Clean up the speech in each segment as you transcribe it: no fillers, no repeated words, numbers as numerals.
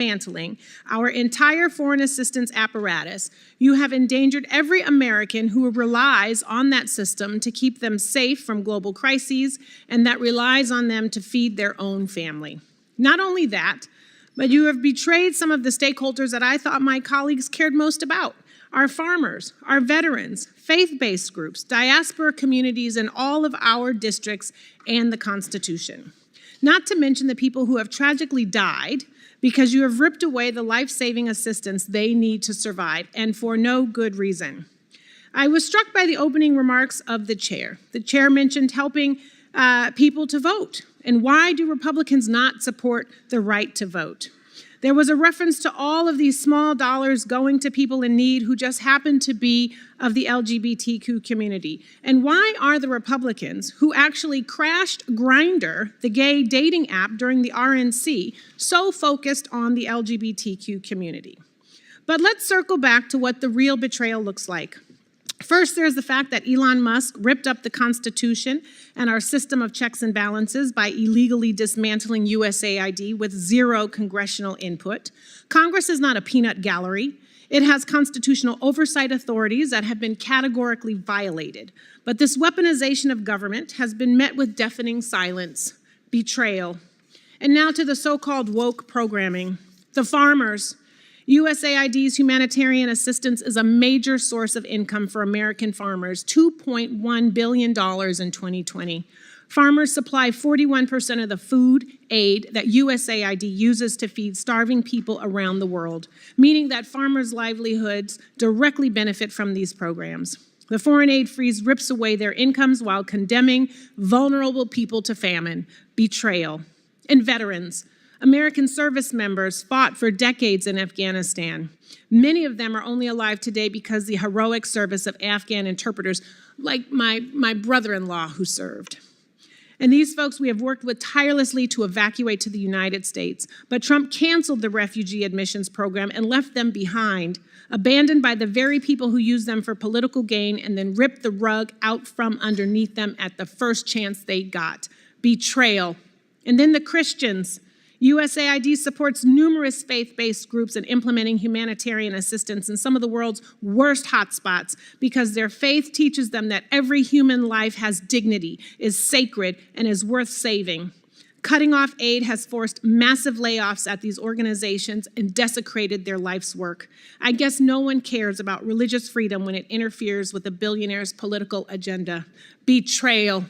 dismantling our entire foreign assistance apparatus, you have endangered every American who relies on that system to keep them safe from global crises and that relies on them to feed their own family. Not only that, but you have betrayed some of the stakeholders that I thought my colleagues cared most about: our farmers, our veterans, faith-based groups, diaspora communities in all of our districts, and the Constitution. Not to mention the people who have tragically died because you have ripped away the life-saving assistance they need to survive, and for no good reason. I was struck by the opening remarks of the chair. The chair mentioned helping people to vote. And why do Republicans not support the right to vote? There was a reference to all of these small dollars going to people in need who just happen to be of the LGBTQ community. And why are the Republicans, who actually crashed Grindr, the gay dating app, during the RNC, so focused on the LGBTQ community? But let's circle back to what the real betrayal looks like. First, there's the fact that Elon Musk ripped up the Constitution and our system of checks and balances by illegally dismantling USAID with zero congressional input. Congress is not a peanut gallery. It has constitutional oversight authorities that have been categorically violated. But this weaponization of government has been met with deafening silence, betrayal. And now to the so-called woke programming. The farmers. USAID's humanitarian assistance is a major source of income for American farmers, $2.1 billion in 2020. Farmers supply 41% of the food aid that USAID uses to feed starving people around the world, meaning that farmers' livelihoods directly benefit from these programs. The foreign aid freeze rips away their incomes while condemning vulnerable people to famine, betrayal. And veterans. American service members fought for decades in Afghanistan. Many of them are only alive today because the heroic service of Afghan interpreters, like my brother-in-law who served. And these folks we have worked with tirelessly to evacuate to the United States. But Trump canceled the refugee admissions program and left them behind, abandoned by the very people who use them for political gain and then ripped the rug out from underneath them at the first chance they got. Betrayal. And then the Christians. USAID supports numerous faith-based groups in implementing humanitarian assistance in some of the world's worst hotspots because their faith teaches them that every human life has dignity, is sacred, and is worth saving. Cutting off aid has forced massive layoffs at these organizations and desecrated their life's work. I guess no one cares about religious freedom when it interferes with a billionaire's political agenda. Betrayal.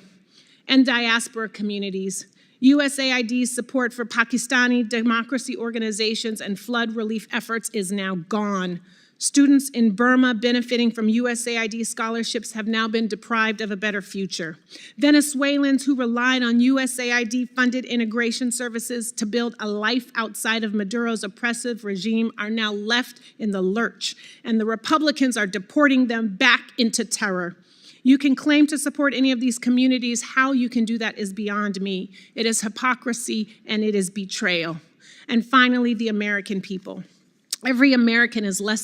And diaspora communities. USAID's support for Pakistani democracy organizations and flood relief efforts is now gone. Students in Burma benefiting from USAID scholarships have now been deprived of a better future. Venezuelans who relied on USAID-funded integration services to build a life outside of Maduro's oppressive regime are now left in the lurch, and the Republicans are deporting them back into terror. You can claim to support any of these communities. How you can do that is beyond me. It is hypocrisy and it is betrayal. And finally, the American people. Every American is less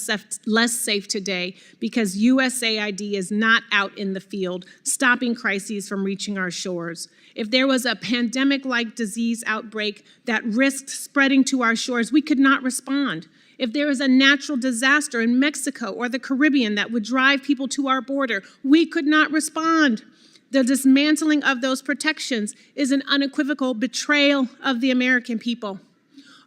safe today because USAID is not out in the field, stopping crises from reaching our shores. If there was a pandemic-like disease outbreak that risked spreading to our shores, we could not respond. If there is a natural disaster in Mexico or the Caribbean that would drive people to our border, we could not respond. The dismantling of those protections is an unequivocal betrayal of the American people.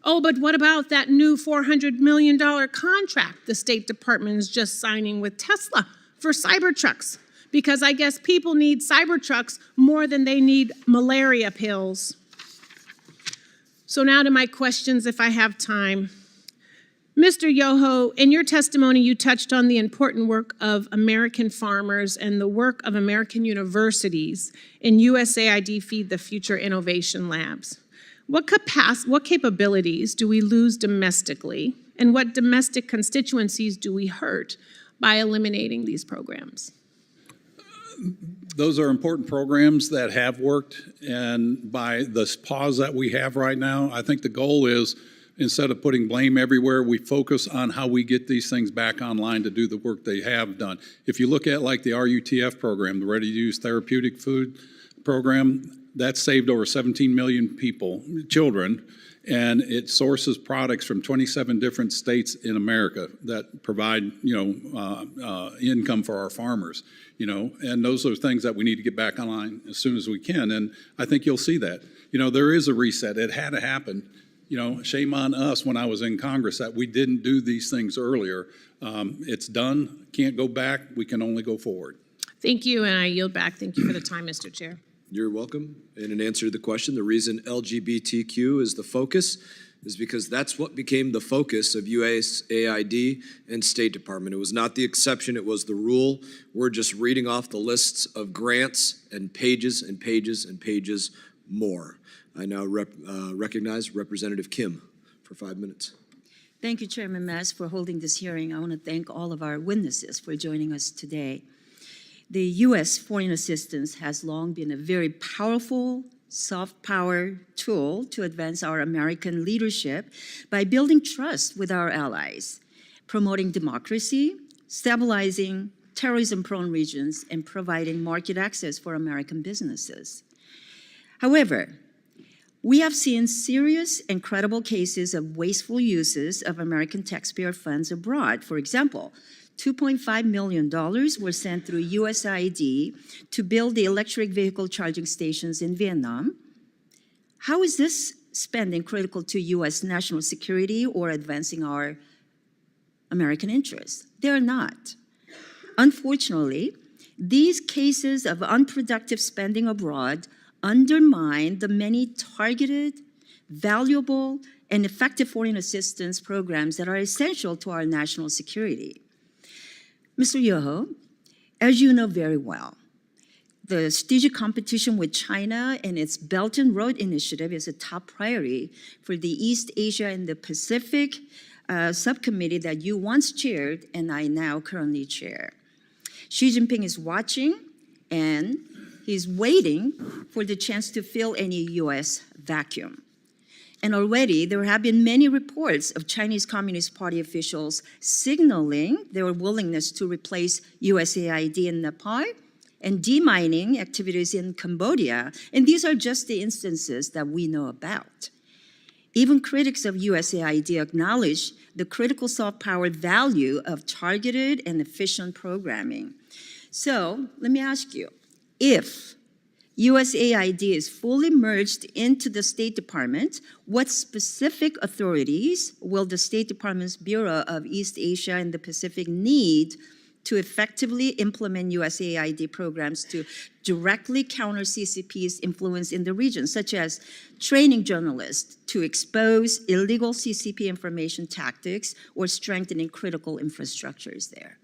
Oh, but what about that new $400 million contract the State Department is just signing with Tesla for Cybertrucks? Because I guess people need Cybertrucks more than they need malaria pills. So now to my questions, if I have time. Mr. Yoho, in your testimony, you touched on the important work of American farmers and the work of American universities in USAID Feed the Future Innovation Labs. What capabilities do we lose domestically, and what domestic constituencies do we hurt by eliminating these programs? Those are important programs that have worked, and by the pause that we have right now, I think the goal is, instead of putting blame everywhere, we focus on how we get these things back online to do the work they have done. If you look at like the RUTF program, the Ready to Use Therapeutic Food program, That's saved over 17 million children, and it sources products from 27 different states in America that provide, income for our farmers, and those are things that we need to get back online as soon as we can, and I think you'll see that. There is a reset. It had to happen. Shame on us when I was in Congress that we didn't do these things earlier. It's done, can't go back, we can only go forward. Thank you, and I yield back. Thank you for the time, Mr. Chair. You're welcome. And in answer to the question, the reason LGBTQ is the focus is because that's what became the focus of USAID and State Department. It was not the exception, it was the rule. We're just reading off the lists of grants and pages and pages and pages more. I now recognize Representative Kim for 5 minutes. Thank you, Chairman Mass, for holding this hearing. I want to thank all of our witnesses for joining us today. The U.S. foreign assistance has long been a very powerful soft power tool to advance our American leadership by building trust with our allies, promoting democracy, stabilizing terrorism-prone regions, and providing market access for American businesses. However, we have seen serious and credible cases of wasteful uses of American taxpayer funds abroad. For example, $2.5 million were sent through USAID to build the electric vehicle charging stations in Vietnam. How is this spending critical to U.S. national security or advancing our American interests? They're not. Unfortunately, these cases of unproductive spending abroad undermine the many targeted, valuable, and effective foreign assistance programs that are essential to our national security. Mr. Yoho, as you know very well, the strategic competition with China and its Belt and Road Initiative is a top priority for the East Asia and the Pacific subcommittee that you once chaired and I now currently chair. Xi Jinping is watching and he's waiting for the chance to fill any U.S. vacuum. And already there have been many reports of Chinese Communist Party officials signaling their willingness to replace USAID in Nepal and demining activities in Cambodia. And these are just the instances that we know about. Even critics of USAID acknowledge the critical soft power value of targeted and efficient programming. So let me ask you, if USAID is fully merged into the State Department, what specific authorities will the State Department's Bureau of East Asia and the Pacific need to effectively implement USAID programs to directly counter CCP's influence in the region, such as training journalists to expose illegal CCP information tactics or strengthening critical infrastructures there?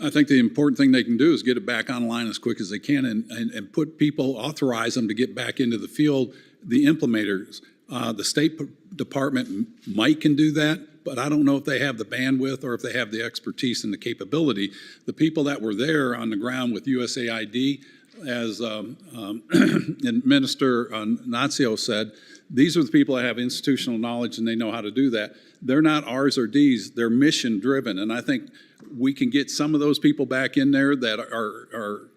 I think the important thing they can do is get it back online as quick as they can and put people, authorize them to get back into the field, the implementers. The State Department might can do that, but I don't know if they have the bandwidth or if they have the expertise and the capability. The people that were there on the ground with USAID, as Minister Nazio said, these are the people that have institutional knowledge and they know how to do that. They're not R's or D's, they're mission driven. And I think we can get some of those people back in there that are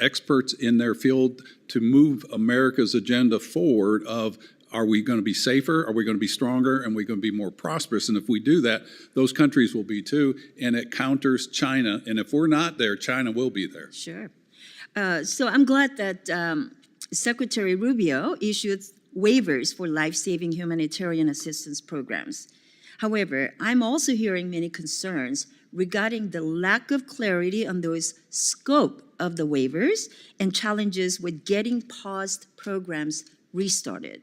experts in their field to move America's agenda forward of, are we going to be safer? Are we going to be stronger? And are we going to be more prosperous? And if we do that, those countries will be too. And it counters China. And if we're not there, China will be there. Sure. So I'm glad that Secretary Rubio issued waivers for life-saving humanitarian assistance programs. However, I'm also hearing many concerns regarding the lack of clarity on those scope of the waivers and challenges with getting paused programs restarted.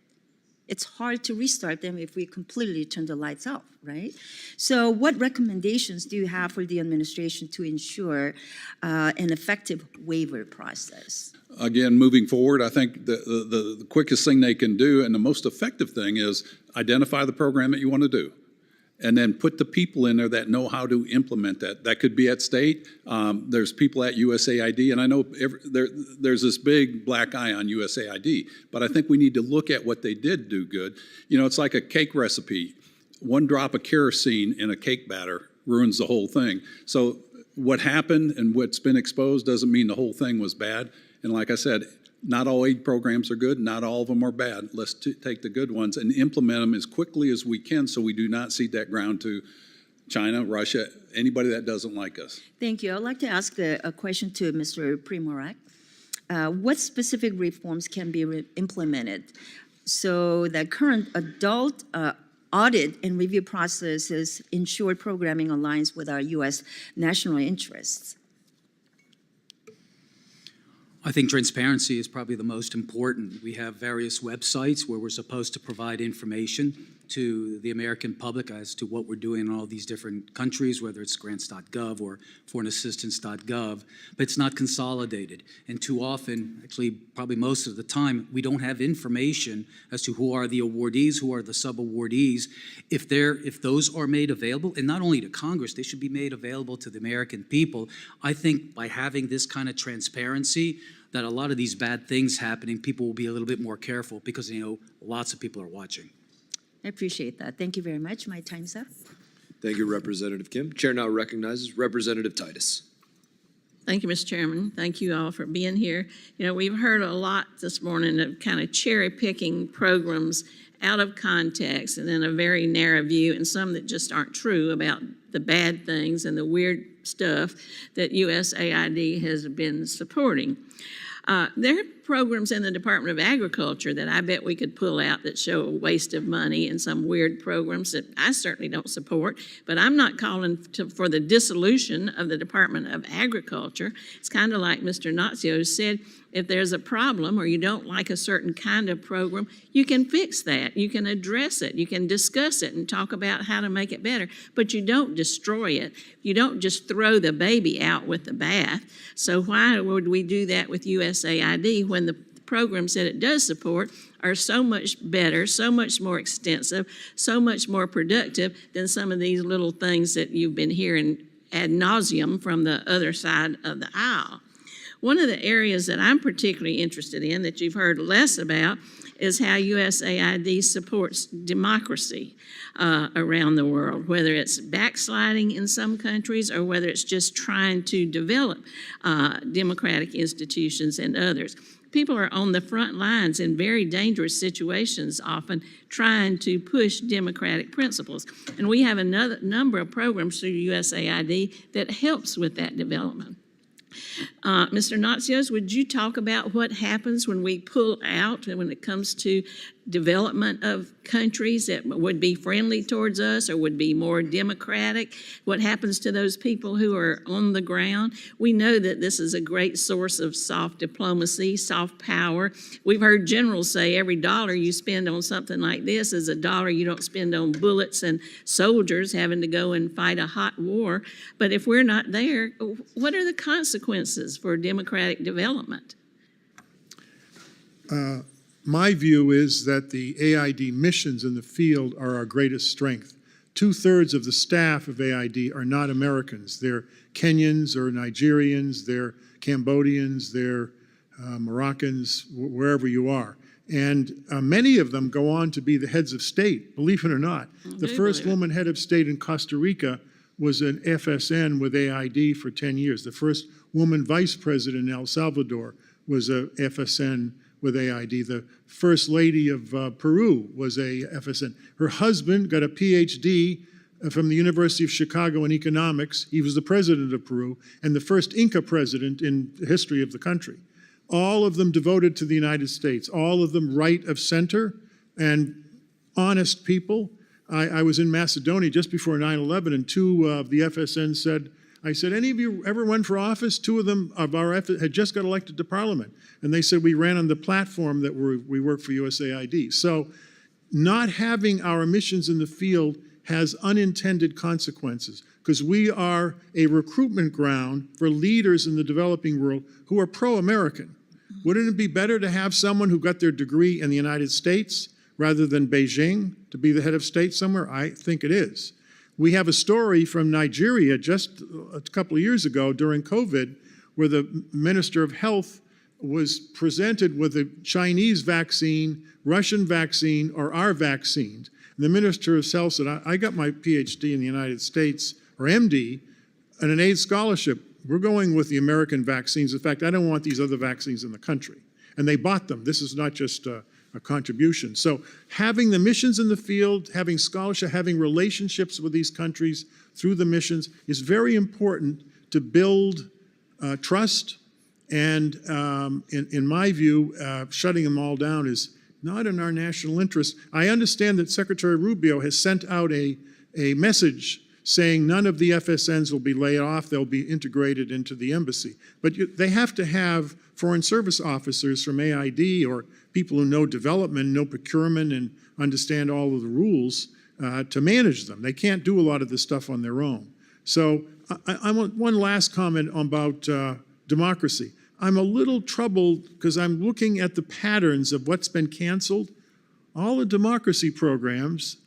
It's hard to restart them if we completely turn the lights off, right? So what recommendations do you have for the administration to ensure an effective waiver process? Again, moving forward, I think the quickest thing they can do and the most effective thing is identify the program that you want to do. And then put the people in there that know how to implement that. That could be at state. There's people at USAID, and I know there's this big black eye on USAID, but I think we need to look at what they did do good. It's like a cake recipe. One drop of kerosene in a cake batter ruins the whole thing. So what happened and what's been exposed doesn't mean the whole thing was bad. And like I said, not all aid programs are good, not all of them are bad. Let's take the good ones and implement them as quickly as we can so we do not cede that ground to China, Russia, anybody that doesn't like us. Thank you. I'd like to ask a question to Mr. Primorak. What specific reforms can be implemented so that current adult audit and review processes ensure programming aligns with our U.S. national interests? I think transparency is probably the most important. We have various websites where we're supposed to provide information to the American public as to what we're doing in all these different countries, whether it's grants.gov or foreignassistance.gov, but it's not consolidated. And too often, actually probably most of the time, we don't have information as to who are the awardees, who are the sub-awardees. If those are made available, and not only to Congress, they should be made available to the American people. I think by having this kind of transparency, that a lot of these bad things happening, people will be a little bit more careful because, lots of people are watching. I appreciate that. Thank you very much. My time's up. Thank you, Representative Kim. Chair now recognizes Representative Titus. Thank you, Mr. Chairman. Thank you all for being here. We've heard a lot this morning of kind of cherry-picking programs out of context and in a very narrow view, and some that just aren't true about the bad things and the weird stuff that USAID has been supporting. There are programs in the Department of Agriculture that I bet we could pull out that show a waste of money and some weird programs that I certainly don't support, but I'm not calling for the dissolution of the Department of Agriculture. It's kind of like Mr. Nazio said, if there's a problem or you don't like a certain kind of program, you can fix that. You can address it. You can discuss it and talk about how to make it better, but you don't destroy it. You don't just throw the baby out with the bath. So why would we do that with USAID when the programs that it does support are so much better, so much more extensive, so much more productive than some of these little things that you've been hearing ad nauseum from the other side of the aisle? One of the areas that I'm particularly interested in that you've heard less about is how USAID supports democracy around the world, whether it's backsliding in some countries or whether it's just trying to develop democratic institutions in others. People are on the front lines in very dangerous situations, often trying to push democratic principles. And we have another number of programs through USAID that helps with that development. Mr. Natsios, would you talk about what happens when we pull out and when it comes to development of countries that would be friendly towards us or would be more democratic? What happens to those people who are on the ground? We know that this is a great source of soft diplomacy, soft power. We've heard generals say every dollar you spend on something like this is a dollar you don't spend on bullets and soldiers having to go and fight a hot war. But if we're not there, what are the consequences for democratic development? My view is that the AID missions in the field are our greatest strength. 2/3 of the staff of AID are not Americans. They're Kenyans or Nigerians, they're Cambodians, they're Moroccans, wherever you are. And many of them go on to be the heads of state, believe it or not. The first woman head of state in Costa Rica was an FSN with AID for 10 years. The first woman vice president in El Salvador was a FSN with AID. The first lady of Peru was a FSN. Her husband got a PhD from the University of Chicago in economics. He was the president of Peru and the first Inca president in the history of the country. All of them devoted to the United States, all of them right of center and honest people. I was in Macedonia just before 9/11 and two of the FSN said, I said, any of you ever run for office? Two of them of our had just got elected to Parliament. And they said, we ran on the platform that we work for USAID. So not having our missions in the field has unintended consequences because we are a recruitment ground for leaders in the developing world who are pro-American. Wouldn't it be better to have someone who got their degree in the United States rather than Beijing to be the head of state somewhere? I think it is. We have a story from Nigeria just a couple of years ago during COVID where the Minister of Health was presented with a Chinese vaccine, Russian vaccine, or our vaccine. And the Minister of Health said, I got my PhD in the United States, or MD, and an AIDS scholarship. We're going with the American vaccines. In fact, I don't want these other vaccines in the country. and they bought them. This is not just a contribution. So having the missions in the field, having scholarship, having relationships with these countries through the missions is very important to build trust. And in my view, shutting them all down is not in our national interest. I understand that Secretary Rubio has sent out a message saying none of the FSNs will be laid off, they'll be integrated into the embassy. But they have to have foreign service officers from AID or people who know development, know procurement, and understand all of the rules to manage them. They can't do a lot of this stuff on their own. So I want one last comment about democracy. I'm a little troubled because I'm looking at the patterns of what's been canceled. All the democracy programs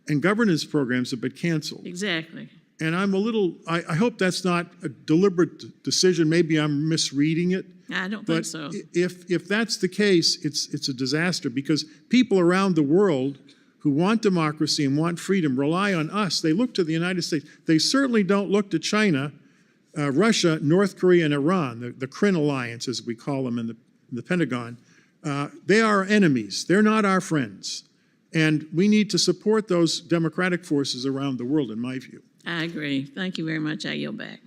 and governance programs have been canceled. Exactly. And I'm a little, I hope that's not a deliberate decision. Maybe I'm misreading it. I don't think so. But if that's the case, it's a disaster because people around the world who want democracy and want freedom rely on us. They look to the United States. They certainly don't look to China, Russia, North Korea, and Iran, the CRIN alliance, as we call them in the Pentagon. They are our enemies. They're not our friends. And we need to support those democratic forces around the world, in my view. I agree. Thank you very much. I yield back.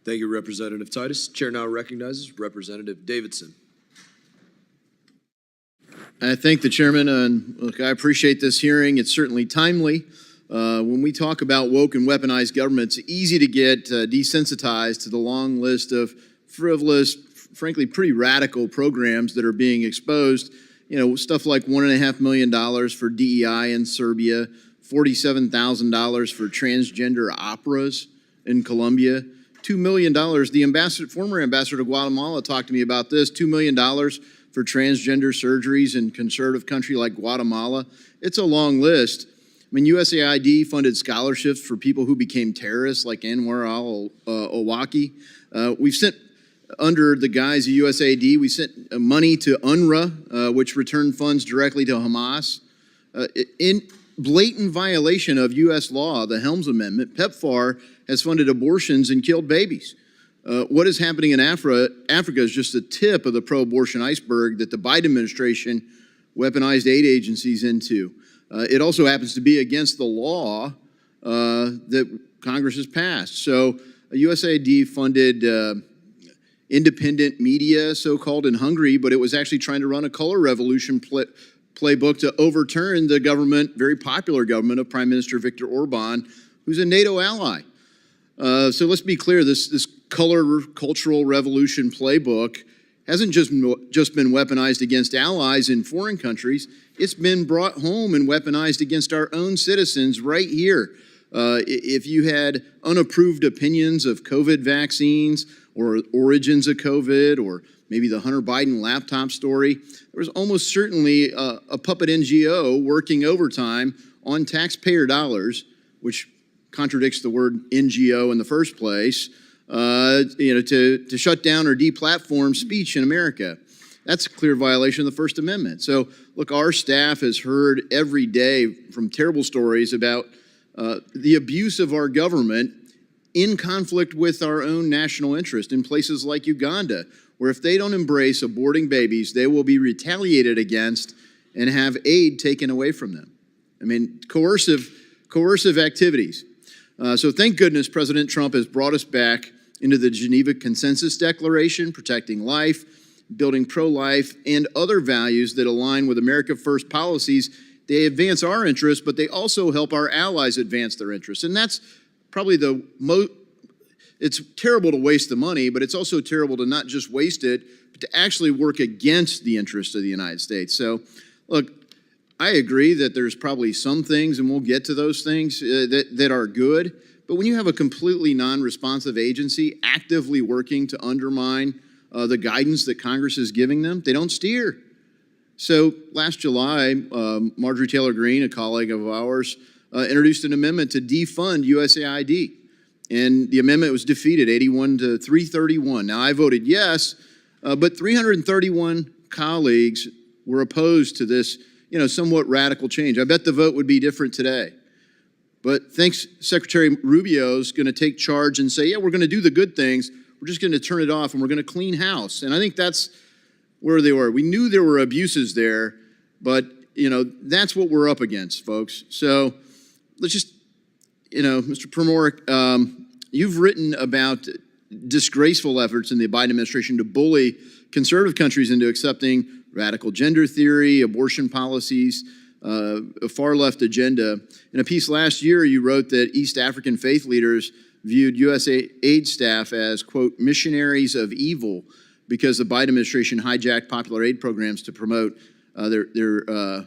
Thank you, Representative Titus. Chair now recognizes Representative Davidson. I thank the chairman, and look, I appreciate this hearing. It's certainly timely. When we talk about woke and weaponized government, it's easy to get desensitized to the long list of frivolous, frankly, pretty radical programs that are being exposed. You know, stuff like $1.5 million for DEI in Serbia, $47,000 for transgender operas in Colombia, $2 million. The former ambassador to Guatemala talked to me about this, $2 million for transgender surgeries in conservative country like Guatemala. It's a long list. I mean, USAID funded scholarships for people who became terrorists like Anwar al-Awlaki. We've sent, under the guise of USAID, we sent money to UNRWA, which returned funds directly to Hamas. In blatant violation of U.S. law, the Helms Amendment, PEPFAR has funded abortions and killed babies. What is happening in Africa is just the tip of the pro-abortion iceberg that the Biden administration weaponized aid agencies into. It also happens to be against the law that Congress has passed. So USAID funded independent media, so-called, in Hungary, but it was actually trying to run a color revolution playbook to overturn the government, very popular government of Prime Minister Viktor Orban, who's a NATO ally. So let's be clear, this color cultural revolution playbook hasn't just been weaponized against allies in foreign countries, it's been brought home and weaponized against our own citizens right here. If you had unapproved opinions of COVID vaccines or origins of COVID or maybe the Hunter Biden laptop story, there was almost certainly a puppet NGO working overtime on taxpayer dollars, which contradicts the word NGO in the first place, to shut down or deplatform speech in America. That's a clear violation of the First Amendment. So, look, our staff has heard every day from terrible stories about the abuse of our government in conflict with our own national interest in places like Uganda, where if they don't embrace aborting babies, they will be retaliated against and have aid taken away from them. I mean, coercive activities. So thank goodness President Trump has brought us back into the Geneva Consensus Declaration, protecting life, building pro-life, and other values that align with America First policies. They advance our interests, but they also help our allies advance their interests. And that's probably it's terrible to waste the money, but it's also terrible to not just waste it, but to actually work against the interests of the United States. So, look, I agree that there's probably some things, and we'll get to those things, that are good. But when you have a completely non-responsive agency actively working to undermine the guidance that Congress is giving them, they don't steer. So last July, Marjorie Taylor Greene, a colleague of ours, introduced an amendment to defund USAID. And the amendment was defeated 81 to 331. Now, I voted yes, but 331 colleagues were opposed to this somewhat radical change. I bet the vote would be different today. But thanks, Secretary Rubio's going to take charge and say, yeah, we're going to do the good things. We're just going to turn it off and we're going to clean house. And I think that's where they were. We knew there were abuses there, but, that's what we're up against, folks. So let's just, Mr. Primorik, you've written about disgraceful efforts in the Biden administration to bully conservative countries into accepting radical gender theory, abortion policies, a far-left agenda. In a piece last year, you wrote that East African faith leaders viewed USAID staff as, quote, missionaries of evil because the Biden administration hijacked popular aid programs to promote their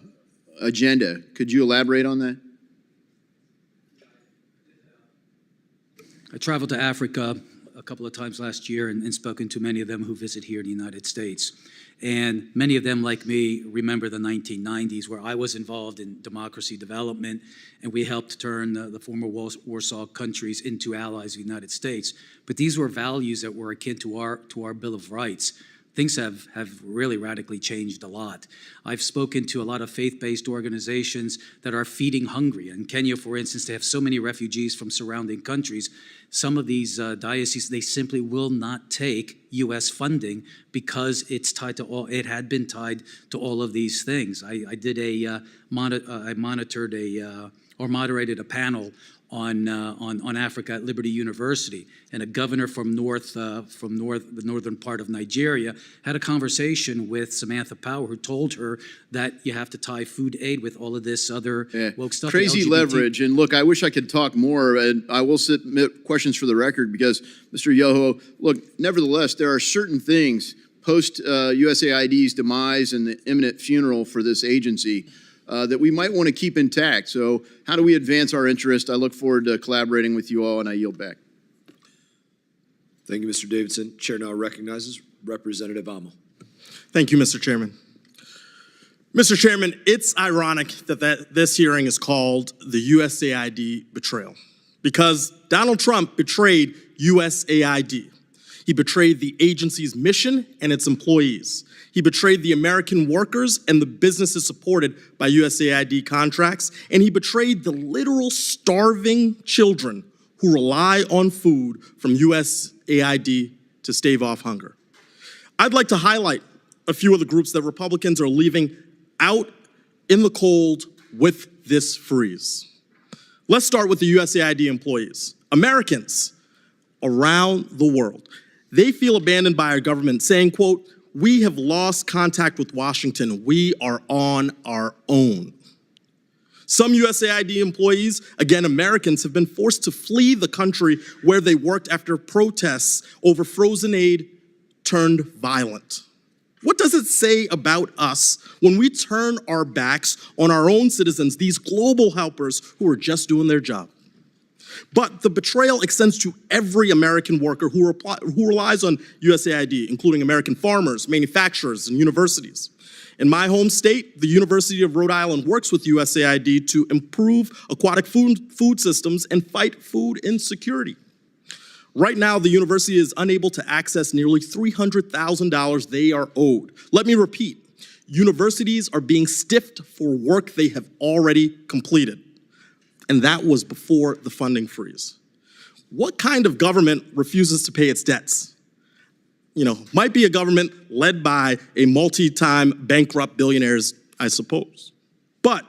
agenda. Could you elaborate on that? I traveled to Africa a couple of times last year and spoken to many of them who visit here in the United States. And many of them, like me, remember the 1990s, where I was involved in democracy development, and we helped turn the former Warsaw countries into allies of the United States. But these were values that were akin to our Bill of Rights. Things have really radically changed a lot. I've spoken to a lot of faith-based organizations that are feeding hungry. In Kenya, for instance, they have so many refugees from surrounding countries. Some of these dioceses, they simply will not take U.S. funding because it's tied to all. It had been tied to all of these things. I did I monitored or moderated a panel on Africa at Liberty University, and a governor from the northern part of Nigeria had a conversation with Samantha Power, who told her that you have to tie food aid with all of this other woke stuff. Crazy leverage. And look, I wish I could talk more, and I will submit questions for the record because, Mr. Yoho, look, nevertheless, there are certain things post USAID's demise and the imminent funeral for this agency that we might want to keep intact. So how do we advance our interest? I look forward to collaborating with you all, and I yield back. Thank you, Mr. Davidson. Chair now recognizes Representative Amo. Thank you, Mr. Chairman. Mr. Chairman, it's ironic that this hearing is called the USAID Betrayal because Donald Trump betrayed USAID. He betrayed the agency's mission and its employees. He betrayed the American workers and the businesses supported by USAID contracts, and he betrayed the literal starving children who rely on food from USAID to stave off hunger. I'd like to highlight a few of the groups that Republicans are leaving out in the cold with this freeze. Let's start with the USAID employees, Americans around the world. They feel abandoned by our government, saying, quote, "We have lost contact with Washington. We are on our own." Some USAID employees, again Americans, have been forced to flee the country where they worked after protests over frozen aid turned violent. What does it say about us when we turn our backs on our own citizens, these global helpers who are just doing their job? But the betrayal extends to every American worker who relies on USAID, including American farmers, manufacturers, and universities. In my home state, the University of Rhode Island works with USAID to improve aquatic food systems and fight food insecurity. Right now, the university is unable to access nearly $300,000 they are owed. Let me repeat, universities are being stiffed for work they have already completed. And that was before the funding freeze. What kind of government refuses to pay its debts? Might be a government led by a multi-time bankrupt billionaires, I suppose. But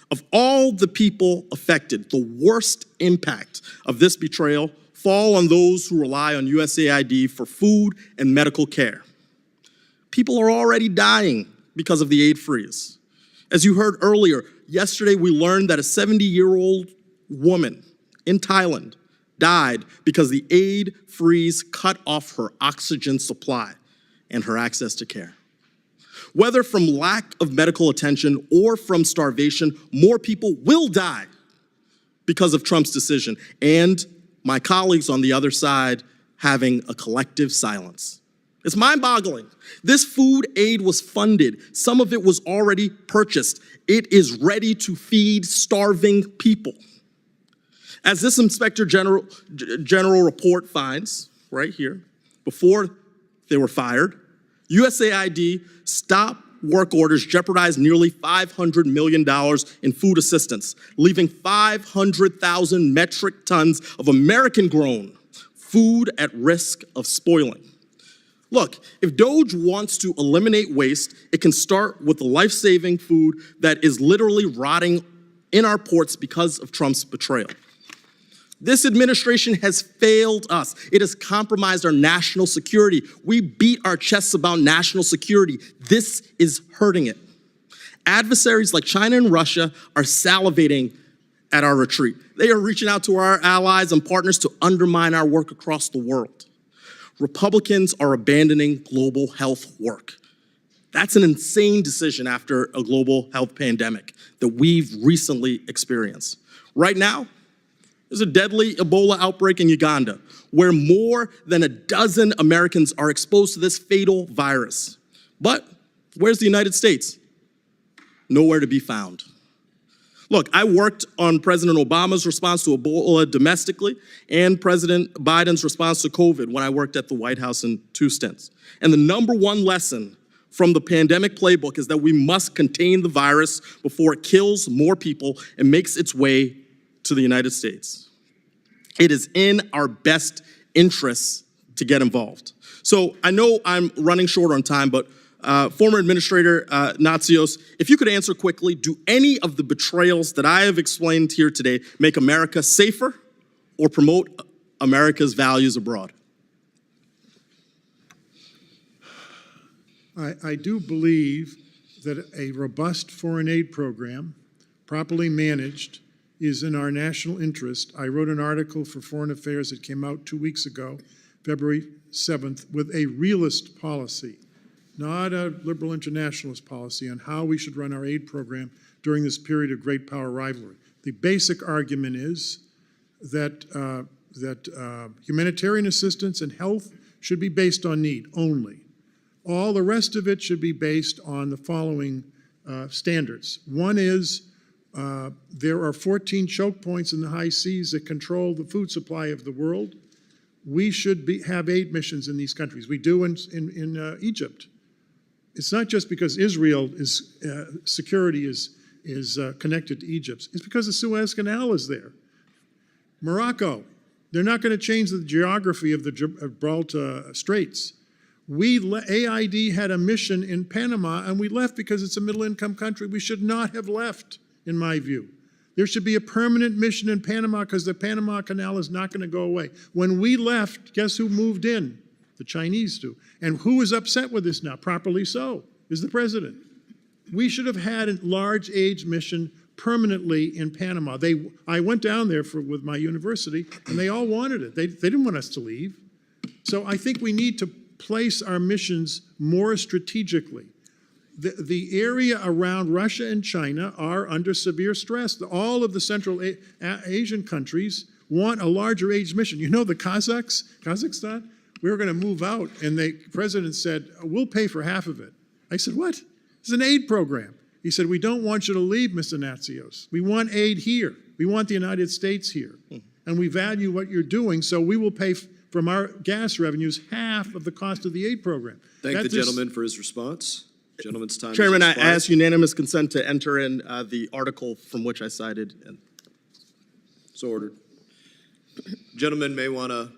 of all the people affected, the worst impact of this betrayal fall on those who rely on USAID for food and medical care. People are already dying because of the aid freeze. As you heard earlier, yesterday we learned that a 70-year-old woman in Thailand died because the aid freeze cut off her oxygen supply and her access to care. Whether from lack of medical attention or from starvation, more people will die because of Trump's decision, and my colleagues on the other side having a collective silence. It's mind-boggling. This food aid was funded. Some of it was already purchased. It is ready to feed starving people. As this Inspector General report finds, right here, before they were fired, USAID stopped work orders jeopardized nearly $500 million in food assistance, leaving 500,000 metric tons of American-grown food at risk of spoiling. Look, if DOGE wants to eliminate waste, it can start with the life-saving food that is literally rotting in our ports because of Trump's betrayal. This administration has failed us. It has compromised our national security. We beat our chests about national security. This is hurting it. Adversaries like China and Russia are salivating at our retreat. They are reaching out to our allies and partners to undermine our work across the world. Republicans are abandoning global health work. That's an insane decision after a global health pandemic that we've recently experienced. Right now, there's a deadly Ebola outbreak in Uganda where more than 12 Americans are exposed to this fatal virus. But where's the United States? Nowhere to be found. Look, I worked on President Obama's response to Ebola domestically and President Biden's response to COVID when I worked at the White House in 2 stints. And the number one lesson from the pandemic playbook is that we must contain the virus before it kills more people and makes its way to the United States. It is in our best interests to get involved. So I know I'm running short on time, but former Administrator Natsios, if you could answer quickly, do any of the betrayals that I have explained here today make America safer or promote America's values abroad? I do believe that a robust foreign aid program, properly managed, is in our national interest. I wrote an article for Foreign Affairs that came out 2 weeks ago, February 7th, with a realist policy, not a liberal internationalist policy, on how we should run our aid program during this period of great power rivalry. The basic argument is that, humanitarian assistance and health should be based on need only. All the rest of it should be based on the following standards. One is there are 14 choke points in the high seas that control the food supply of the world. We should have aid missions in these countries. We do in Egypt. It's not just because Israel is security is connected to Egypt. It's because the Suez Canal is there. Morocco, they're not going to change the geography of the Gibraltar Straits. AID had a mission in Panama, and we left because it's a middle-income country. We should not have left, in my view. There should be a permanent mission in Panama because the Panama Canal is not going to go away. When we left, guess who moved in? The Chinese do. And who is upset with this now? Properly so, is the president. We should have had a large aid mission permanently in Panama. I went down there with my university, and they all wanted it. They didn't want us to leave. So I think we need to place our missions more strategically. The area around Russia and China are under severe stress. All of the Central Asian countries want a larger aid mission. You know, the Kazakhstan, we were going to move out, and the president said, we'll pay for half of it. I said, what? It's an aid program. He said, we don't want you to leave, Mr. Natsios. We want aid here. We want the United States here. And we value what you're doing, so we will pay from our gas revenues half of the cost of the aid program. Thank the gentleman for his response. Gentleman's time. Chairman, I ask unanimous consent to enter in the article from which I cited. So ordered. Gentlemen may want to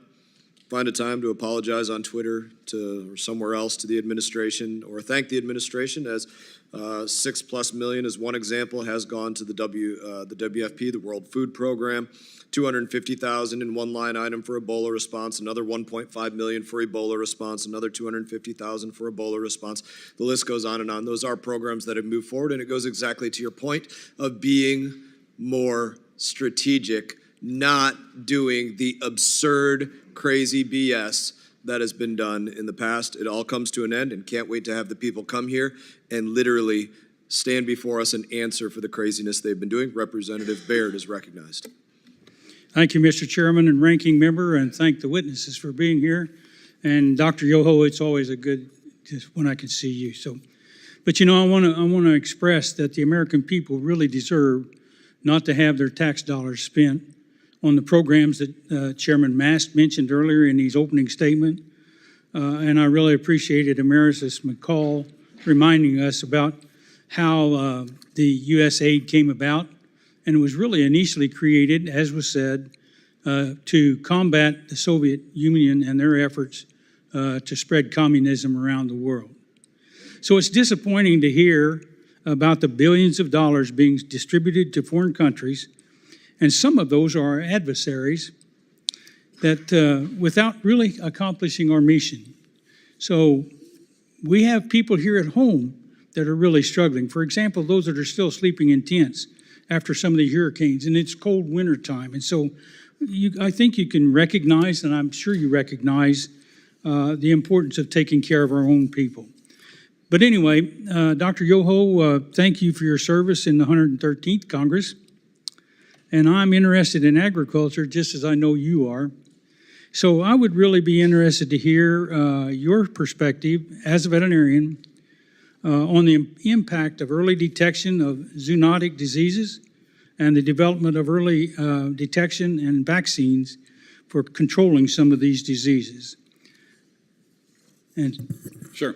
find a time to apologize on Twitter or somewhere else to the administration, or thank the administration, as $6+ million, as one example, has gone to the WFP, the World Food Program. $250,000 in one line item for Ebola response, another $1.5 million for Ebola response, another $250,000 for Ebola response. The list goes on and on. Those are programs that have moved forward, and it goes exactly to your point of being more strategic, not doing the absurd, crazy BS that has been done in the past. It all comes to an end, and can't wait to have the people come here and literally stand before us and answer for the craziness they've been doing. Representative Baird is recognized. Thank you, Mr. Chairman and Ranking Member, and thank the witnesses for being here. And Dr. Yoho, it's always a good when I can see you. But you know, I want to express that the American people really deserve not to have their tax dollars spent on the programs that Chairman Mast mentioned earlier in his opening statement. And I really appreciated Emeritus McCall reminding us about how the USAID came about. And it was really initially created, as was said, to combat the Soviet Union and their efforts to spread communism around the world. So it's disappointing to hear about the billions of dollars being distributed to foreign countries, and some of those are our adversaries, that without really accomplishing our mission. So we have people here at home that are really struggling. For example, those that are still sleeping in tents after some of the hurricanes, and it's cold winter time. And so I think you can recognize, and I'm sure you recognize, the importance of taking care of our own people. But anyway, Dr. Yoho, thank you for your service in the 113th Congress. And I'm interested in agriculture just as I know you are. So I would really be interested to hear your perspective as a veterinarian on the impact of early detection of zoonotic diseases and the development of early detection and vaccines for controlling some of these diseases. And Sure.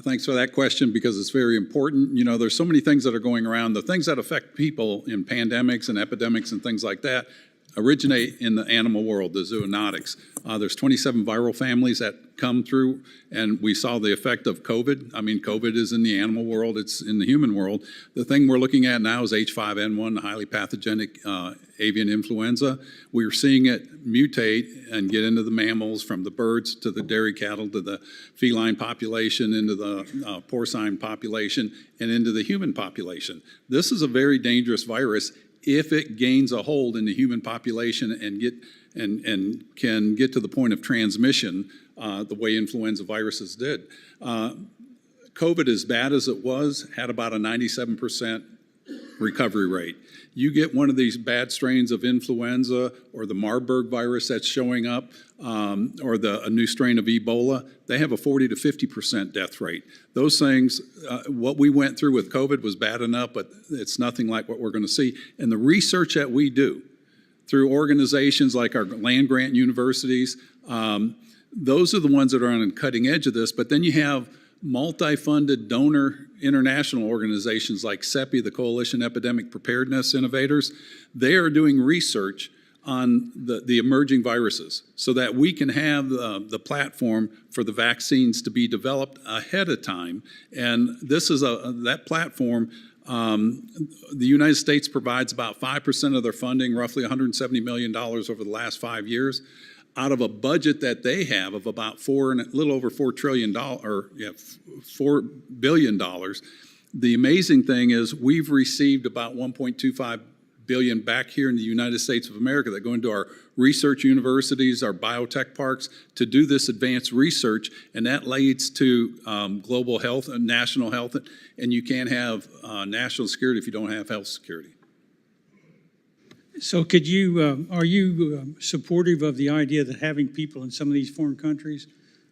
Thanks for that question because it's very important. You know, there's so many things that are going around. The things that affect people in pandemics and epidemics and things like that originate in the animal world, the zoonotics. There's 27 viral families that come through, and we saw the effect of COVID. I mean, COVID is in the animal world, it's in the human world. The thing we're looking at now is H5N1, the highly pathogenic avian influenza. We're seeing it mutate and get into the mammals, from the birds to the dairy cattle to the feline population, into the porcine population, and into the human population. This is a very dangerous virus if it gains a hold in the human population and can get to the point of transmission the way influenza viruses did. COVID, as bad as it was, had about a 97% recovery rate. You get one of these bad strains of influenza or the Marburg virus that's showing up, or a new strain of Ebola, they have a 40 to 50% death rate. Those things, what we went through with COVID was bad enough, but it's nothing like what we're going to see. And the research that we do through organizations like our land-grant universities, those are the ones that are on the cutting edge of this. But then you have multi-funded donor international organizations like CEPI, the Coalition Epidemic Preparedness Innovators. They are doing research on the emerging viruses so that we can have the platform for the vaccines to be developed ahead of time. And this is that platform. The United States provides about 5% of their funding, roughly $170 million over the last 5 years, out of a budget that they have of about a little over $4 billion. The amazing thing is we've received about $1.25 billion back here in the United States of America that go into our research universities, our biotech parks, to do this advanced research, and that leads to global health and national health, and you can't have national security if you don't have health security. so could you, are you supportive of the idea that having people in some of these foreign countries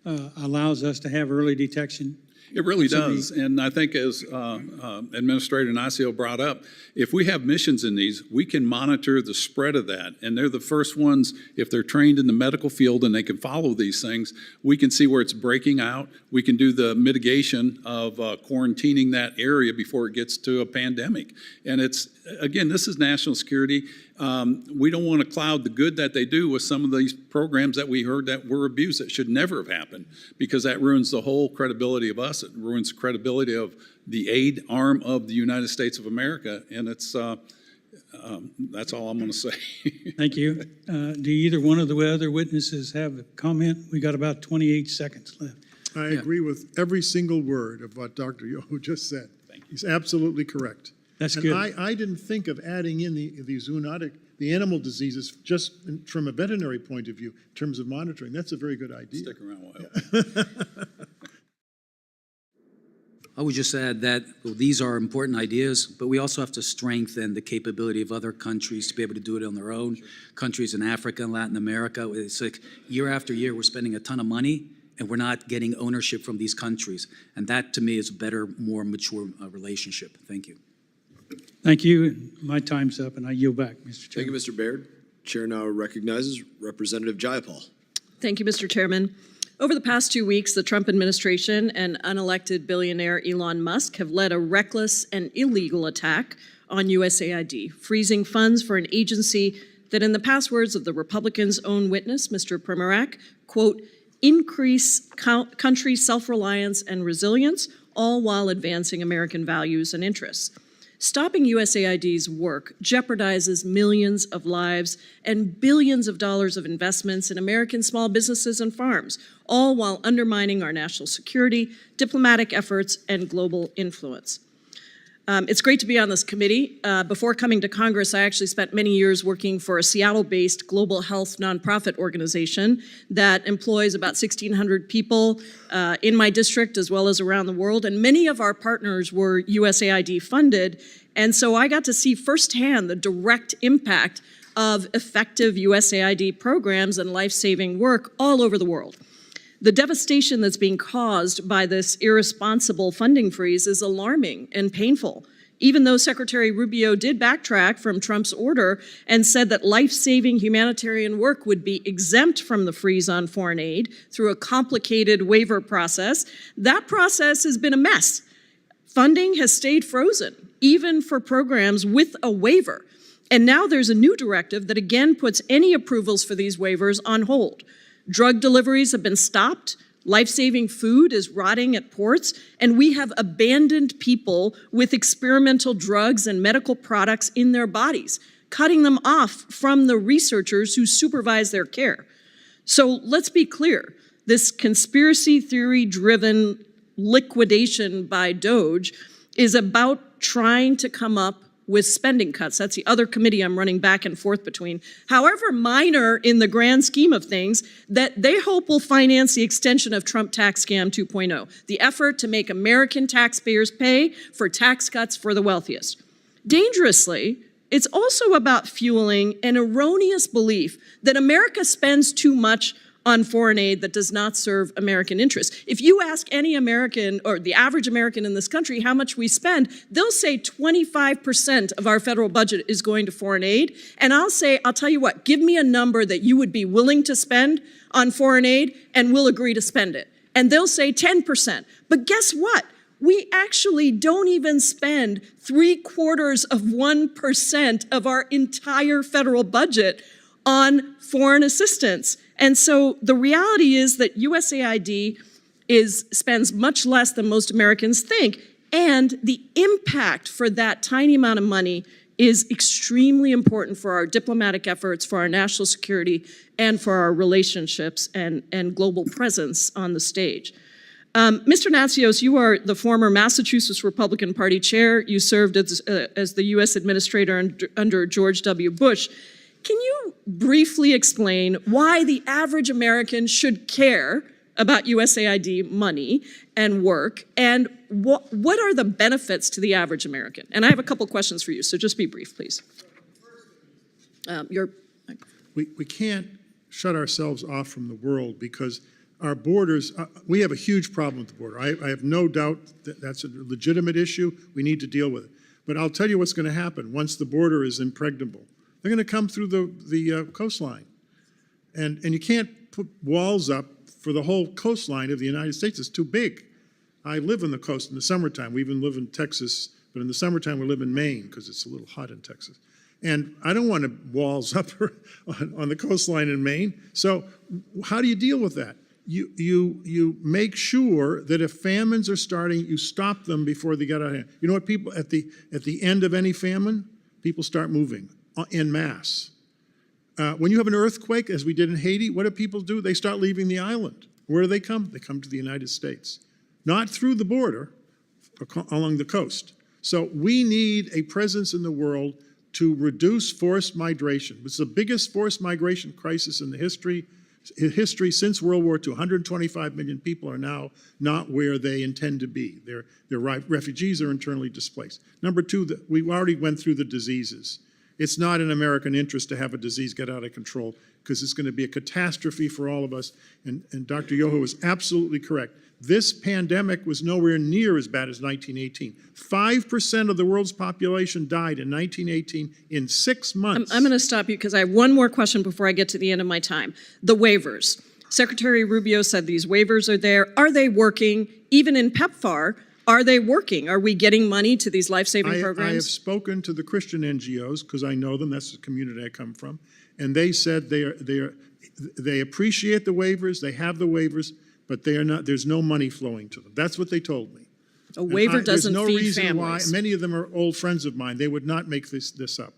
allows us to have early detection? It really does, and I think as Administrator Ignacio brought up, if we have missions in these, we can monitor the spread of that, and they're the first ones, if they're trained in the medical field and they can follow these things, we can see where it's breaking out. We can do the mitigation of quarantining that area before it gets to a pandemic. And it's, again, this is national security. We don't want to cloud the good that they do with some of these programs that we heard that were abused that should never have happened, because that ruins the whole credibility of us. It ruins the credibility of the aid arm of the United States of America, and it's that's all I'm going to say. Thank you. Do either one of the other witnesses have a comment? We got about 28 seconds left. I agree with every single word of what Dr. Yoho just said. Thank you. He's absolutely correct. That's And good. I didn't think of adding in the zoonotic, the animal diseases, just from a veterinary point of view, in terms of monitoring. That's a very good idea. Stick around a while. I would just add that these are important ideas, but we also have to strengthen the capability of other countries to be able to do it on their own. Sure. Countries in Africa and Latin America, it's like year after year, we're spending a ton of money and we're not getting ownership from these countries. And that, to me, is a better, more mature relationship. Thank you. Thank you. My time's up, and I yield back, Mr. Thank Chairman. you, Mr. Baird. Chair now recognizes Representative Jayapal. Thank you, Mr. Chairman. Over the past 2 weeks, the Trump administration and unelected billionaire Elon Musk have led a reckless and illegal attack on USAID, freezing funds for an agency that, in the past words of the Republicans' own witness, Mr. Primorak, quote, increase country self-reliance and resilience, all while advancing American values and interests. Stopping USAID's work jeopardizes millions of lives and billions of dollars of investments in American small businesses and farms, all while undermining our national security, diplomatic efforts, and global influence. It's great to be on this committee. Before coming to Congress, I actually spent many years working for a Seattle-based global health nonprofit organization that employs about 1,600 people in my district as well as around the world, and many of our partners were USAID funded, and so I got to see firsthand the direct impact of effective USAID programs and life-saving work all over the world. The devastation that's being caused by this irresponsible funding freeze is alarming and painful, even though Secretary Rubio did backtrack from Trump's order and said that life-saving humanitarian work would be exempt from the freeze on foreign aid through a complicated waiver process. That process has been a mess. Funding has stayed frozen, even for programs with a waiver. And now there's a new directive that again puts any approvals for these waivers on hold. Drug deliveries have been stopped, life-saving food is rotting at ports, and we have abandoned people with experimental drugs and medical products in their bodies, cutting them off from the researchers who supervise their care. So let's be clear, this conspiracy theory-driven liquidation by DOGE is about trying to come up with spending cuts. That's the other committee I'm running back and forth between. However minor in the grand scheme of things, that they hope will finance the extension of Trump Tax Scam 2.0, the effort to make American taxpayers pay for tax cuts for the wealthiest. Dangerously, it's also about fueling an erroneous belief that America spends too much on foreign aid that does not serve American interests. If you ask any American or the average American in this country how much we spend, they'll say 25% of our federal budget is going to foreign aid. And I'll tell you what, give me a number that you would be willing to spend on foreign aid and we'll agree to spend it. And they'll say 10%. But guess what? We actually don't even spend 0.75% of our entire federal budget on foreign assistance. And so the reality is that USAID spends much less than most Americans think, and the impact for that tiny amount of money is extremely important for our diplomatic efforts, for our national security, and for our relationships and global presence on the stage. Mr. Natsios, you are the former Massachusetts Republican Party chair. You served as the U.S. administrator under George W. Bush. Can you briefly explain why the average American should care about USAID money and work, and what are the benefits to the average American? And I have a couple questions for you, so just be brief, please. We can't shut ourselves off from the world because our borders, we have a huge problem with the border. I have no doubt that that's a legitimate issue. We need to deal with it. But I'll tell you what's going to happen once the border is impregnable. They're going to come through the coastline. And you can't put walls up for the whole coastline of the United States. It's too big. I live on the coast in the summertime. We even live in Texas, but in the summertime we live in Maine because it's a little hot in Texas. And I don't want walls up on the coastline in Maine. So how do you deal with that? You make sure that if famines are starting, you stop them before they get out of hand. You know what people, at the end of any famine, people start moving en masse. When you have an earthquake, as we did in Haiti, what do people do? They start leaving the island. Where do they come? They come to the United States. Not through the border, along the coast. So we need a presence in the world to reduce forced migration. It's the biggest forced migration crisis in the history since World War II. 125 million people are now not where they intend to be. They're refugees or internally displaced. Number two, we already went through the diseases. It's not in American interest to have a disease get out of control because it's going to be a catastrophe for all of us. And Dr. Yoho is absolutely correct. This pandemic was nowhere near as bad as 1918. 5% of the world's population died in 1918 in 6 months. I'm going to stop you because I have one more question before I get to the end of my time. The waivers. Secretary Rubio said these waivers are there. Are they working? Even in PEPFAR, are they working? Are we getting money to these life-saving programs? I have spoken to the Christian NGOs because I know them. That's the community I come from. And they said they are They appreciate the waivers, they have the waivers, but they are not, there's no money flowing to them. That's what they told me. A waiver doesn't There's no feed reason why, families. many of them are old friends of mine, they would not make this up.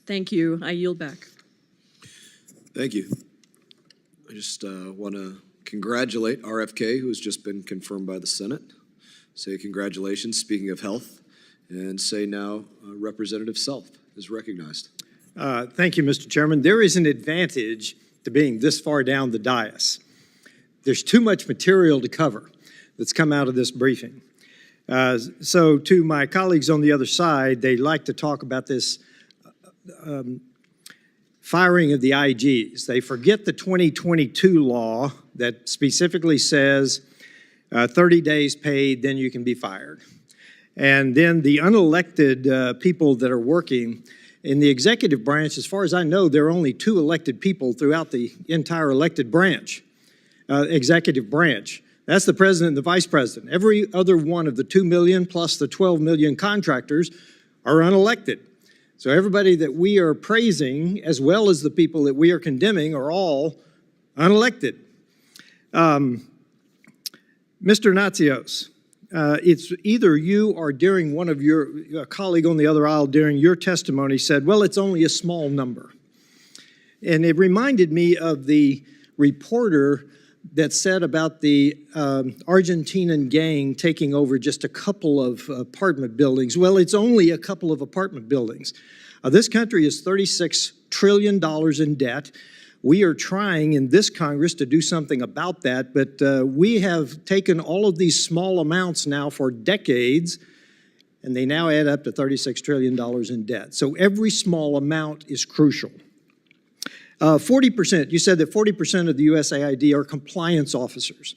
Thank you. I yield back. Thank you. I just want to congratulate RFK, who has just been confirmed by the Senate. Say congratulations, speaking of health, and say now Representative Self is recognized. Thank you, Mr. Chairman. There is an advantage to being this far down the dais. There's too much material to cover that's come out of this briefing. So to my colleagues on the other side, they like to talk about this firing of the IGs. They forget the 2022 law that specifically says 30 days paid, then you can be fired. And then the unelected people that are working in the executive branch, as far as I know, there are only 2 elected people throughout the entire elected branch, executive branch. That's the president and the vice president. Every other one of the 2 million plus the 12 million contractors are unelected. So everybody that we are praising, as well as the people that we are condemning, are all unelected. Mr. Natsios, it's either you or during one of your colleague on the other aisle during your testimony said, well, it's only a small number. And it reminded me of the reporter that said about the Argentinian gang taking over just a couple of apartment buildings. Well, it's only a couple of apartment buildings. This country is $36 trillion in debt. We are trying in this Congress to do something about that, but we have taken all of these small amounts now for decades, and they now add up to $36 trillion in debt. So every small amount is crucial. 40%, you said that 40% of the USAID are compliance officers.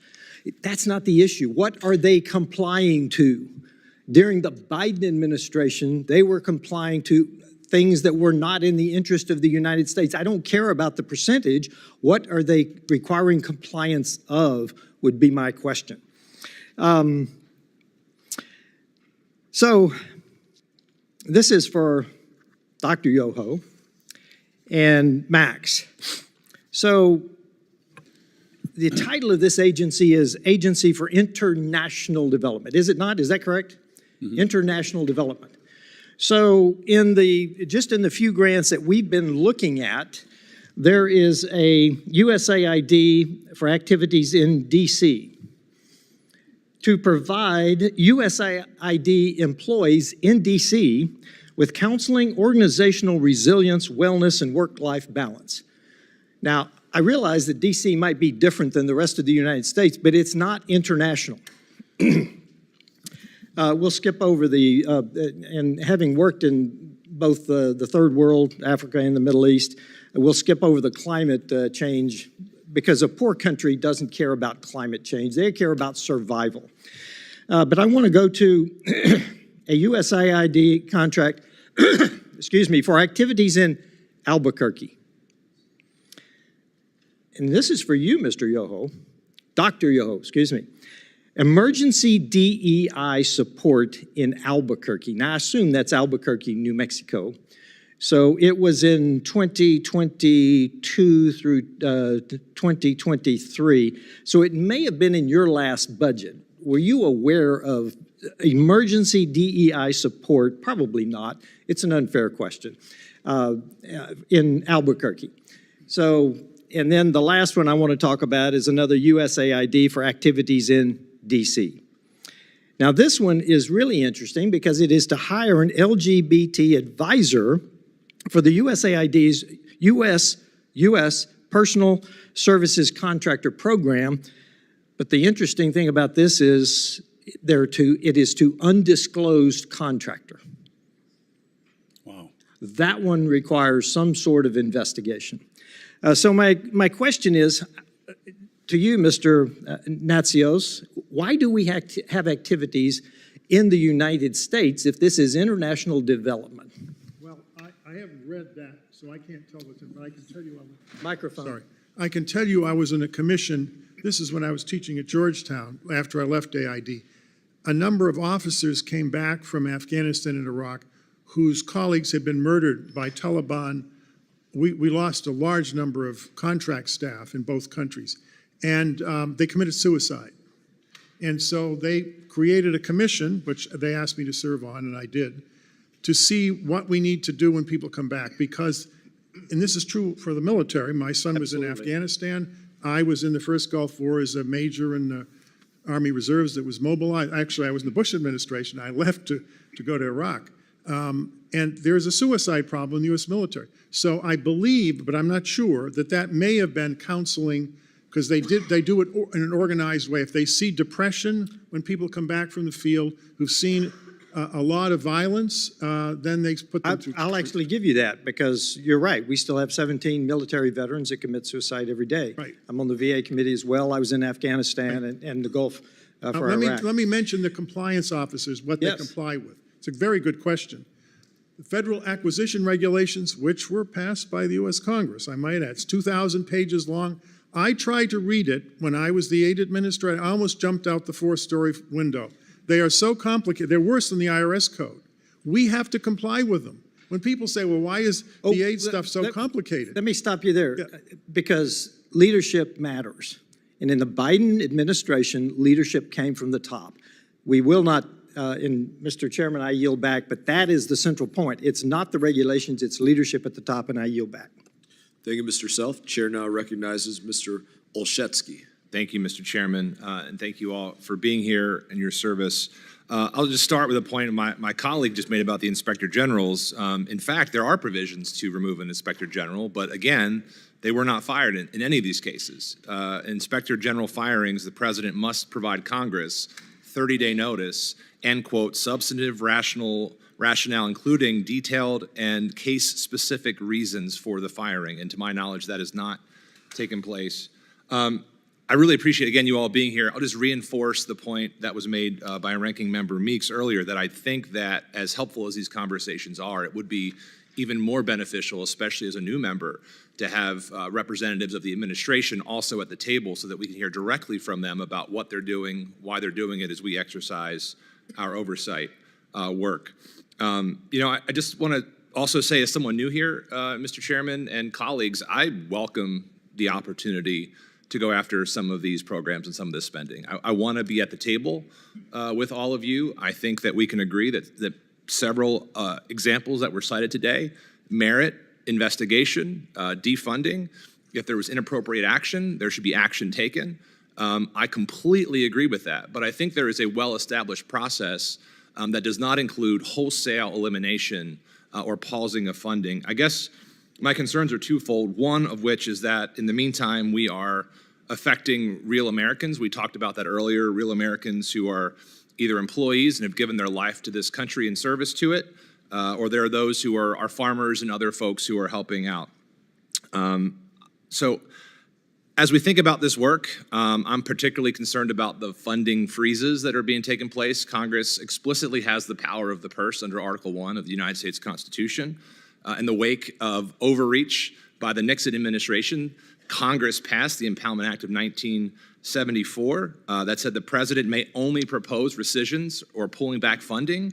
That's not the issue. What are they complying to? During the Biden administration, they were complying to things that were not in the interest of the United States. I don't care about the percentage. What are they requiring compliance of would be my question. So this is for Dr. Yoho and Max. So the title of this agency is Agency for International Development. Is it not? Is that correct? Mm-hmm. International Development. So just in the few grants that we've been looking at, there is a USAID for activities in DC to provide USAID employees in DC with counseling, organizational resilience, wellness, and work-life balance. Now, I realize that DC might be different than the rest of the United States, but it's not international. We'll skip over and having worked in both the third world, Africa and the Middle East, we'll skip over the climate change because a poor country doesn't care about climate change. They care about survival. But I want to go to a USAID contract, excuse me, for activities in Albuquerque. And this is for you, Mr. Yoho, Dr. Yoho, excuse me. Emergency DEI support in Albuquerque. Now, I assume that's Albuquerque, New Mexico. So it was in 2022 through 2023. So it may have been in your last budget. Were you aware of emergency DEI support? Probably not. It's an unfair question. In Albuquerque. So, and then the last one I want to talk about is another USAID for activities in DC. Now, this one is really interesting because it is to hire an LGBT advisor for the USAID's U.S. Personal Services Contractor Program. But the interesting thing about this is it is to undisclosed contractor. Wow. That one requires some sort of investigation. So my question is, to you, Mr. Natsios, why do we have activities in the United States if this is international development? Well, I haven't read that, so I can't tell what's in, but I can tell you Microphone. Sorry. I can tell you I was in a commission, this is when I was teaching at Georgetown after I left AID. A number of officers came back from Afghanistan and Iraq whose colleagues had been murdered by Taliban we lost a large number of contract staff in both countries, and they committed suicide. And so they created a commission, which they asked me to serve on, and I did, to see what we need to do when people come back. Because, and this is true for the military, my son was in Afghanistan, I was in the first Gulf War as a major in the Army Reserves that was mobilized. Actually, I was in the Bush administration. I left to go to Iraq. And there's a suicide problem in the U.S. military. So I believe, but I'm not sure, that may have been counseling, because they do it in an organized way. If they see depression when people come back from the field who've seen a lot of violence, then they put them through. I'll actually give you that, because you're right. We still have 17 military veterans that commit suicide every day. Right. I'm on the VA committee as well. I was in Afghanistan and the Gulf for Iraq. Let me mention the compliance officers, what they comply with. It's a very good question. The federal acquisition regulations, which were passed by the U.S. Congress, I might add, it's 2,000 pages long. I tried to read it when I was the aid administrator. I almost jumped out the 4-story window. They are so complicated. They're worse than the IRS code. We have to comply with them. When people say, well, why is the aid stuff so complicated? Let me stop you there, because leadership matters. And in the Biden administration, leadership came from the top. We will not, and Mr. Chairman, I yield back, but that is the central point. It's not the regulations, it's leadership at the top, and I yield back. Thank you, Mr. Self. Chair now recognizes Mr. Olszewski. Thank you, Mr. Chairman, and thank you all for being here and your service. I'll just start with a point my colleague just made about the Inspector Generals. In fact, there are provisions to remove an Inspector General, but again, they were not fired in any of these cases. Inspector General firings, the President must provide Congress 30-day notice and, quote, substantive rationale, including detailed and case-specific reasons for the firing. And to my knowledge, that has not taken place. I really appreciate, again, you all being here. I'll just reinforce the point that was made by Ranking Member Meeks earlier, that I think that as helpful as these conversations are, it would be even more beneficial, especially as a new member, to have representatives of the administration also at the table so that we can hear directly from them about what they're doing, why they're doing it as we exercise our oversight work. I just want to also say, as someone new here, Mr. Chairman and colleagues, I welcome the opportunity to go after some of these programs and some of this spending. I want to be at the table with all of you. I think that we can agree that several examples that were cited today merit investigation, defunding. If there was inappropriate action, there should be action taken. I completely agree with that, but I think there is a well-established process that does not include wholesale elimination or pausing of funding. I guess my concerns are twofold, one of which is that in the meantime, we are affecting real Americans. We talked about that earlier, real Americans who are either employees and have given their life to this country in service to it, or there are those who are farmers and other folks who are helping out. So as we think about this work, I'm particularly concerned about the funding freezes that are being taken place. Congress explicitly has the power of the purse under Article 1 of the United States Constitution. In the wake of overreach by the Nixon administration, Congress passed the Impoundment Act of 1974 that said the president may only propose rescissions or pulling back funding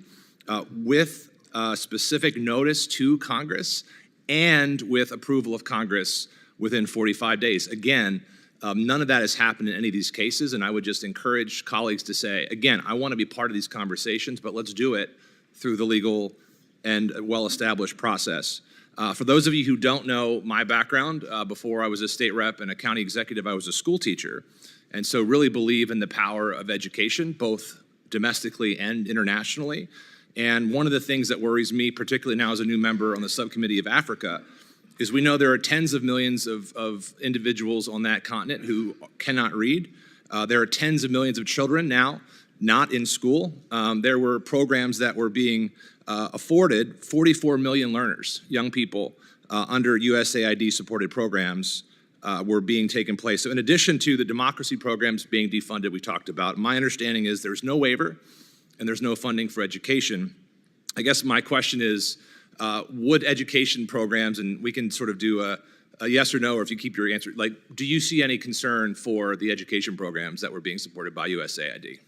with specific notice to Congress and with approval of Congress within 45 days. Again, none of that has happened in any of these cases, and I would just encourage colleagues to say, again, I want to be part of these conversations, but let's do it through the legal and well-established process. For those of you who don't know my background, before I was a state rep and a county executive, I was a school teacher, and so really believe in the power of education, both domestically and internationally. And one of the things that worries me, particularly now as a new member on the Subcommittee of Africa, is we know there are tens of millions of individuals on that continent who cannot read. There are tens of millions of children now not in school. There were programs that were being afforded 44 million learners, young people, under USAID supported programs were being taken place. So in addition to the democracy programs being defunded we talked about, my understanding is there's no waiver and there's no funding for education. I guess my question is, would education programs, and we can sort of do a yes or no, or if you keep your answer, like, do you see any concern for the education programs that were being supported by USAID?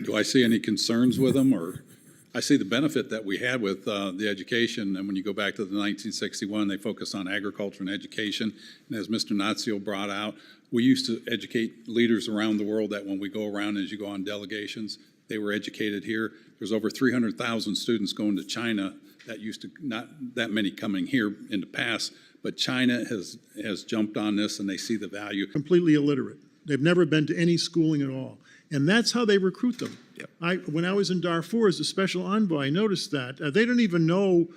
Do I see any concerns with them, or? I see the benefit that we had with the education, and when you go back to the 1961, they focused on agriculture and education, and as Mr. Nazio brought out, we used to educate leaders around the world that when we go around, as you go on delegations, they were educated here. There's over 300,000 students going to China that used to not that many coming here in the past, but China has jumped on this and they see the value. Completely illiterate. They've never been to any schooling at all. And that's how they recruit them. Yep. When I was in Darfur as a special envoy, I noticed that. They didn't know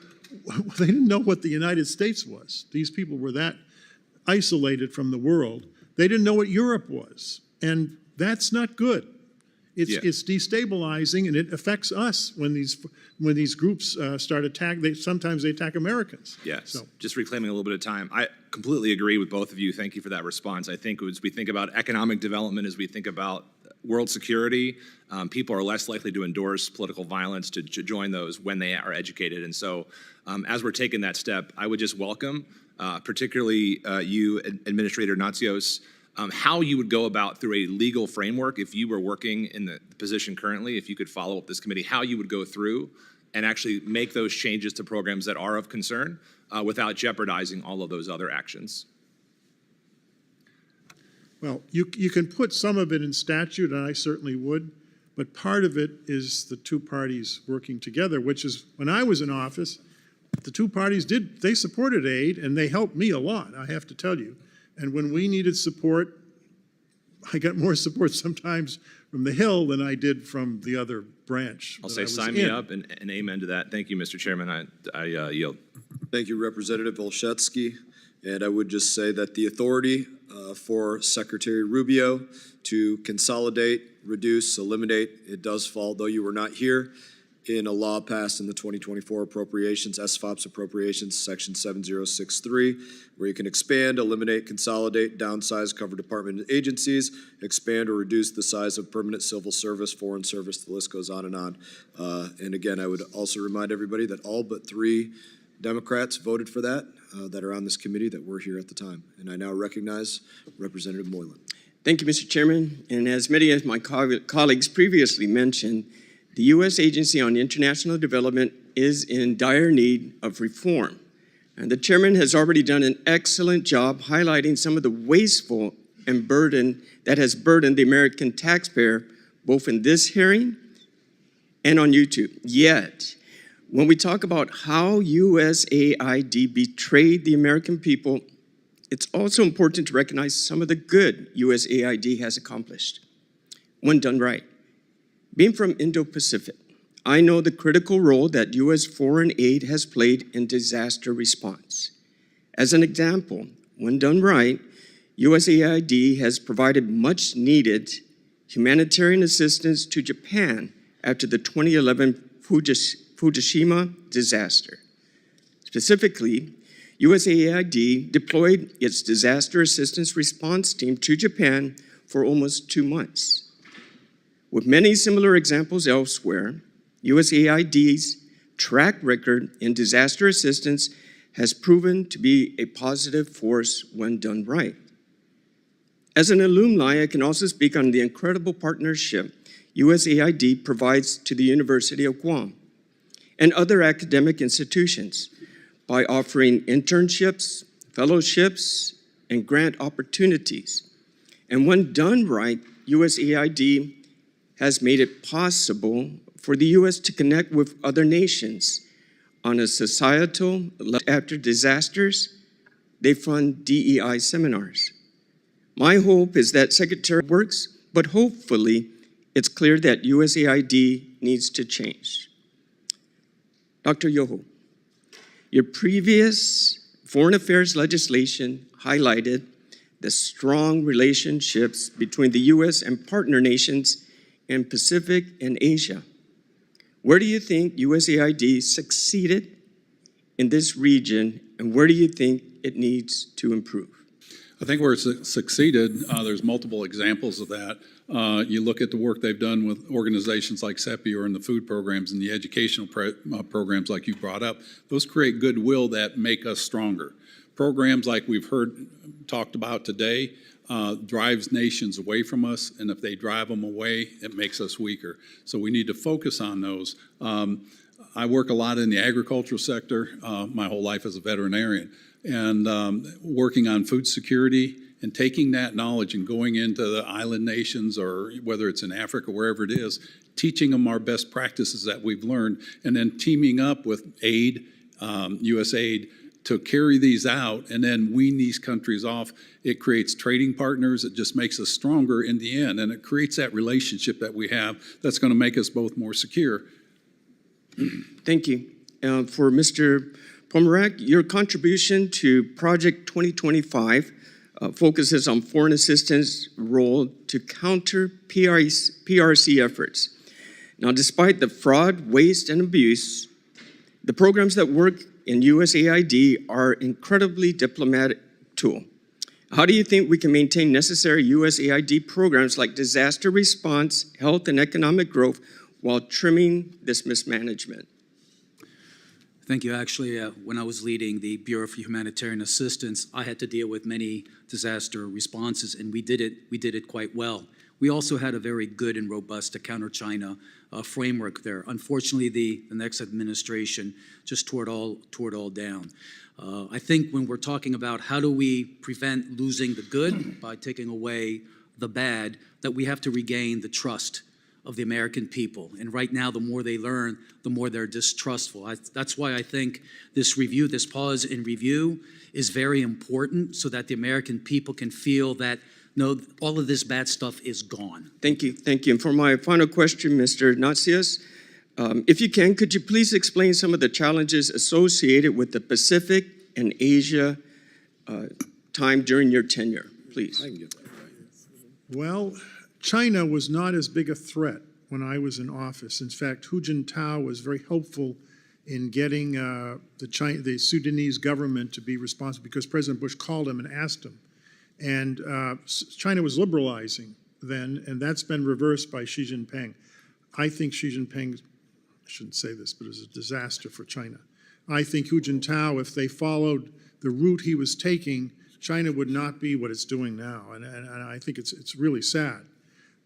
what the United States was. These people were that isolated from the world. They didn't know what Europe was. And that's not good. It's destabilizing, and it affects us when these groups start attacking. Sometimes they attack Americans. Yes. So. Just reclaiming a little bit of time. I completely agree with both of you. Thank you for that response. I think as we think about economic development, as we think about world security, people are less likely to endorse political violence, to join those when they are educated. And so as we're taking that step, I would just welcome, particularly you, Administrator Natsios, how you would go about through a legal framework if you were working in the position currently, if you could follow up this committee, how you would go through and actually make those changes to programs that are of concern without jeopardizing all of those other actions. Well, you can put some of it in statute, and I certainly would, but part of it is the two parties working together, which is, when I was in office, the two parties they supported aid, and they helped me a lot, I have to tell you. And when we needed support, I got more support sometimes from the Hill than I did from the other branch. I'll say sign me up and amen to that. Thank you, Mr. Chairman. I yield. Thank you, Representative Olszewski. And I would just say that the authority for Secretary Rubio to consolidate, reduce, eliminate, it does fall, though you were not here, in a law passed in the 2024 appropriations, SFOPS appropriations, section 7063, where you can expand, eliminate, consolidate, downsize, cover department agencies, expand or reduce the size of permanent civil service, foreign service, the list goes on and on. And again, I would also remind everybody that all but 3 Democrats voted for that, that are on this committee that were here at the time. And I now recognize Representative Moylan. Thank you, Mr. Chairman. And as many of my colleagues previously mentioned, the U.S. Agency on International Development is in dire need of reform. And the chairman has already done an excellent job highlighting some of the wasteful and burden that has burdened the American taxpayer, both in this hearing and on YouTube. Yet, when we talk about how USAID betrayed the American people, it's also important to recognize some of the good USAID has accomplished when done right. Being from Indo-Pacific, I know the critical role that U.S. foreign aid has played in disaster response. As an example, when done right, USAID has provided much needed humanitarian assistance to Japan after the 2011 Fukushima disaster. Specifically, USAID deployed its disaster assistance response team to Japan for almost 2 months. With many similar examples elsewhere, USAID's track record in disaster assistance has proven to be a positive force when done right. As an alumni, I can also speak on the incredible partnership USAID provides to the University of Guam and other academic institutions by offering internships, fellowships, and grant opportunities. And when done right, USAID has made it possible for the U.S. to connect with other nations on a societal level. After disasters, they fund DEI seminars. My hope is that Secretary works, but hopefully it's clear that USAID needs to change. Dr. Yoho, your previous foreign affairs legislation highlighted the strong relationships between the U.S. and partner nations in Pacific and Asia. Where do you think USAID succeeded in this region, and where do you think it needs to improve? I think where it's succeeded, there's multiple examples of that. You look at the work they've done with organizations like CEPI or in the food programs and the educational programs like you brought up. Those create goodwill that make us stronger. programs like we've heard talked about today drives nations away from us, and if they drive them away, it makes us weaker. So we need to focus on those. I work a lot in the agricultural sector my whole life as a veterinarian, and working on food security and taking that knowledge and going into the island nations, or whether it's in Africa, wherever it is, teaching them our best practices that we've learned, and then teaming up with aid, USAID, to carry these out and then wean these countries off. It creates trading partners. It just makes us stronger in the end, and it creates that relationship that we have that's going to make us both more secure. Thank you. For Mr. Pomerak, your contribution to Project 2025 focuses on foreign assistance role to counter PRC efforts. Now, despite the fraud, waste, and abuse, the programs that work in USAID are incredibly diplomatic tool. How do you think we can maintain necessary USAID programs like disaster response, health, and economic growth while trimming this mismanagement? Thank you. Actually, when I was leading the Bureau for Humanitarian Assistance, I had to deal with many disaster responses, and we did it quite well. We also had a very good and robust to counter China framework there. Unfortunately, the next administration just tore it all down. I think when we're talking about how do we prevent losing the good by taking away the bad, that we have to regain the trust of the American people. And right now, the more they learn, the more they're distrustful. That's why I think this review, this pause and review, is very important so that the American people can feel that, no, all of this bad stuff is gone. Thank you. Thank you. And for my final question, Mr. Natsios, if you can, could you please explain some of the challenges associated with the Pacific and Asia time during your tenure, please? I can get that right. Well, China was not as big a threat when I was in office. In fact, Hu Jintao was very helpful in getting the Sudanese government to be responsible because President Bush called him and asked him. And China was liberalizing then, and that's been reversed by Xi Jinping. I think Xi Jinping, I shouldn't say this, but it was a disaster for China. I think Hu Jintao, if they followed the route he was taking, China would not be what it's doing now. And I think it's really sad.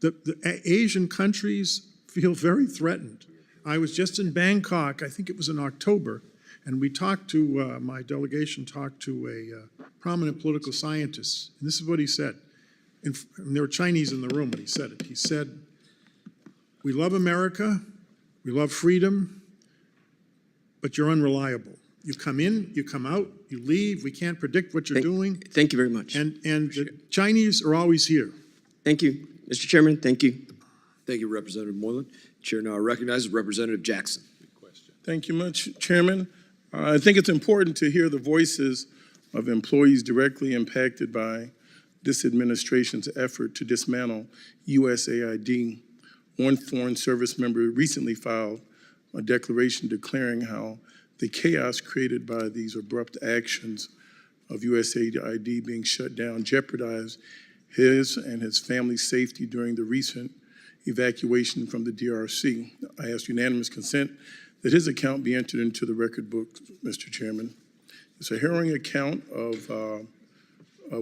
The Asian countries feel very threatened. I was just in Bangkok, I think it was in October, and we talked to, my delegation talked to a prominent political scientist, and this is what he said. And there were Chinese in the room when he said it. He said, "We love America, we love freedom, but you're unreliable. You come in, you come out, you leave, we can't predict what you're doing." Thank you very much. And the Chinese are always here. Thank you. Mr. Chairman, thank you. Thank you, Representative Moreland. Chair now recognizes Representative Jackson. Thank you much, Chairman. I think it's important to hear the voices of employees directly impacted by this administration's effort to dismantle USAID. One foreign service member recently filed a declaration declaring how the chaos created by these abrupt actions of USAID being shut down jeopardized his and his family's safety during the recent evacuation from the DRC. I ask unanimous consent that his account be entered into the record book, Mr. Chairman. It's a harrowing account of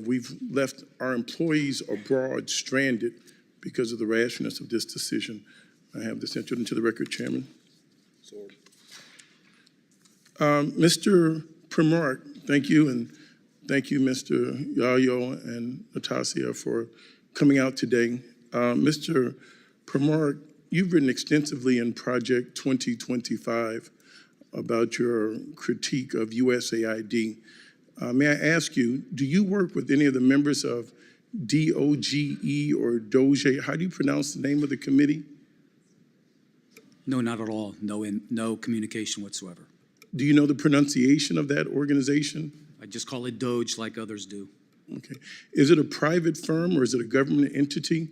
we've left our employees abroad stranded because of the rashness of this decision. I have this entered into the record, Chairman. Mr. Primark, thank you, and thank you, Mr. Yayo and Natasha, for coming out today. Mr. Primark, you've written extensively in Project 2025 about your critique of USAID. May I ask you, do you work with any of the members of DOGE or DOGE? How do you pronounce the name of the committee? No, not at all. No communication whatsoever. Do you know the pronunciation of that organization? I just call it Doge like others do. Okay. Is it a private firm or is it a government entity?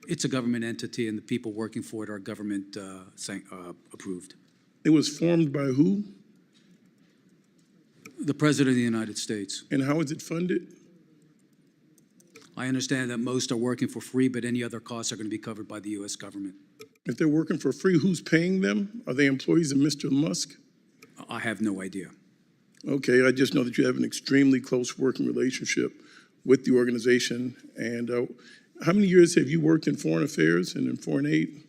It's a government entity, and the people working for it are government approved. It was formed by who? The President of the United States. And how is it funded? I understand that most are working for free, but any other costs are going to be covered by the U.S. government. If they're working for free, who's paying them? Are they employees of Mr. Musk? I have no idea. Okay, I just know that you have an extremely close working relationship with the organization. And how many years have you worked in foreign affairs and in foreign aid?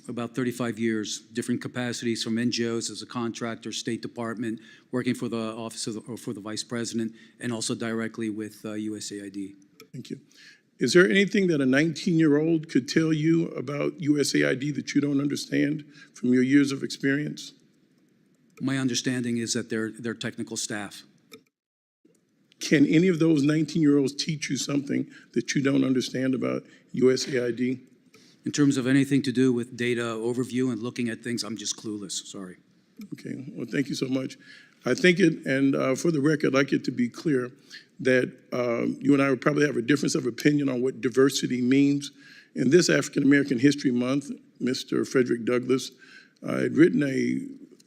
About 35 years, different capacities from NGOs as a contractor, State Department, working for the office of or for the Vice President, and also directly with USAID. Thank you. Is there anything that a 19-year-old could tell you about USAID that you don't understand from your years of experience? My understanding is that they're technical staff. Can any of those 19-year-olds teach you something that you don't understand about USAID? In terms of anything to do with data overview and looking at things, I'm just clueless, sorry. Okay, well, thank you so much. I think for the record, I'd like it to be clear that you and I would probably have a difference of opinion on what diversity means. In this African American History Month, Mr. Frederick Douglass had written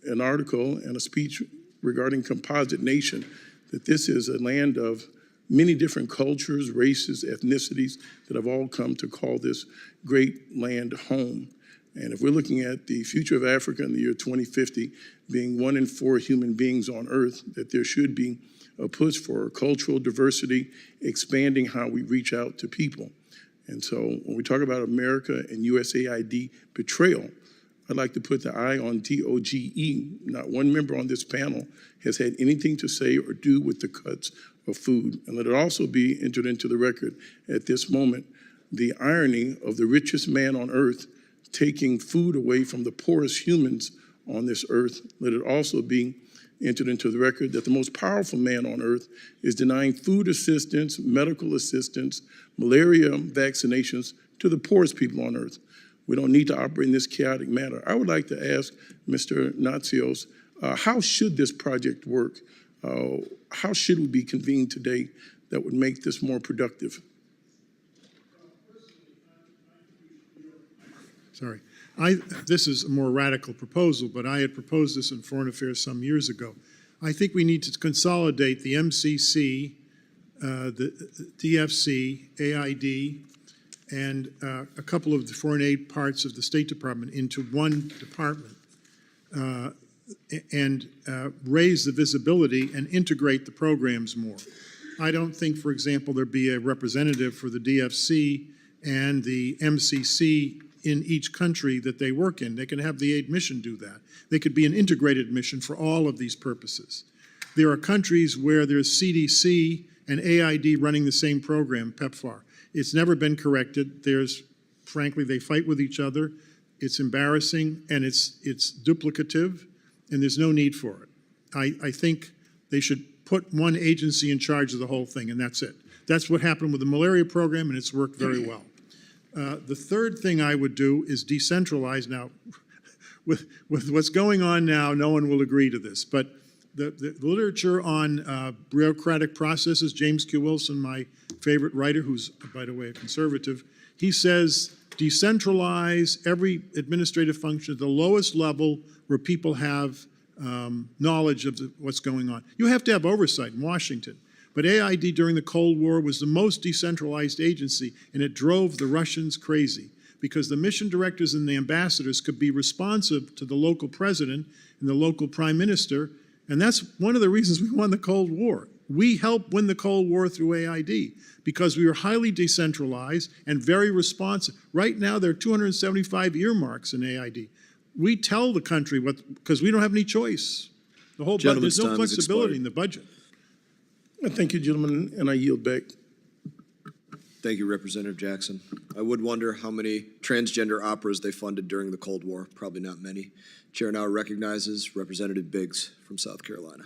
an article and a speech regarding composite nation, that this is a land of many different cultures, races, ethnicities that have all come to call this great land home. And if we're looking at the future of Africa in the year 2050, being 1 in 4 human beings on Earth, that there should be a push for cultural diversity, expanding how we reach out to people. And so when we talk about America and USAID betrayal, I'd like to put the I on DOGE. Not one member on this panel has had anything to say or do with the cuts of food. And let it also be entered into the record at this moment, the irony of the richest man on earth taking food away from the poorest humans on this earth. Let it also be entered into the record that the most powerful man on earth is denying food assistance, medical assistance, malaria vaccinations to the poorest people on earth. We don't need to operate in this chaotic manner. I would like to ask Mr. Natsios, how should this project work? How should we be convened today that would make this more productive? Sorry. This is a more radical proposal, but I had proposed this in Foreign Affairs some years ago. I think we need to consolidate the MCC, the DFC, AID, and a couple of the foreign aid parts of the State Department into one department and raise the visibility and integrate the programs more. I don't think, for example, there be a representative for the DFC and the MCC in each country that they work in. They can have the aid mission do that. They could be an integrated mission for all of these purposes. There are countries where there's CDC and AID running the same program, PEPFAR. It's never been corrected. Frankly, they fight with each other. It's embarrassing and it's duplicative, and there's no need for it. I think they should put one agency in charge of the whole thing, and that's it. That's what happened with the malaria program, and it's worked very well. The third thing I would do is decentralize. Now, with what's going on now, no one will agree to this, but the literature on bureaucratic processes, James Q. Wilson, my favorite writer, who's, by the way, a conservative, he says decentralize every administrative function at the lowest level where people have knowledge of what's going on. You have to have oversight in Washington. But AID during the Cold War was the most decentralized agency, and it drove the Russians crazy because the mission directors and the ambassadors could be responsive to the local president and the local prime minister, and that's one of the reasons we won the Cold War. We helped win the Cold War through AID because we were highly decentralized and very responsive. Right now, there are 275 earmarks in AID. We tell the country because we don't have any choice. The whole budget, there's no flexibility in the budget. Thank you, gentlemen, and I yield back. Thank you, Representative Jackson. I would wonder how many transgender operas they funded during the Cold War. Probably not many. Chair now recognizes Representative Biggs from South Carolina.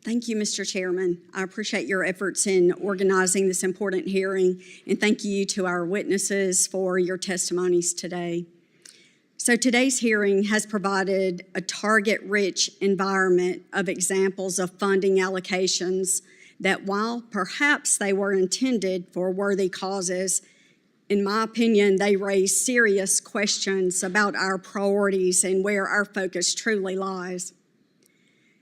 Thank you, Mr. Chairman. I appreciate your efforts in organizing this important hearing, and thank you to our witnesses for your testimonies today. So today's hearing has provided a target-rich environment of examples of funding allocations that, while perhaps they were intended for worthy causes, in my opinion, they raise serious questions about our priorities and where our focus truly lies.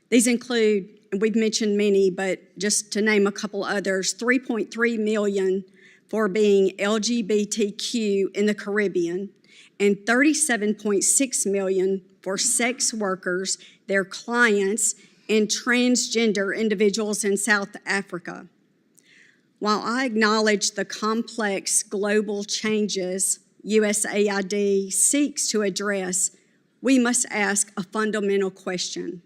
These include, and we've mentioned many, but just to name a couple others, $3.3 million for being LGBTQ in the Caribbean, and $37.6 million for sex workers, their clients, and transgender individuals in South Africa. While I acknowledge the complex global changes USAID seeks to address, we must ask a fundamental question.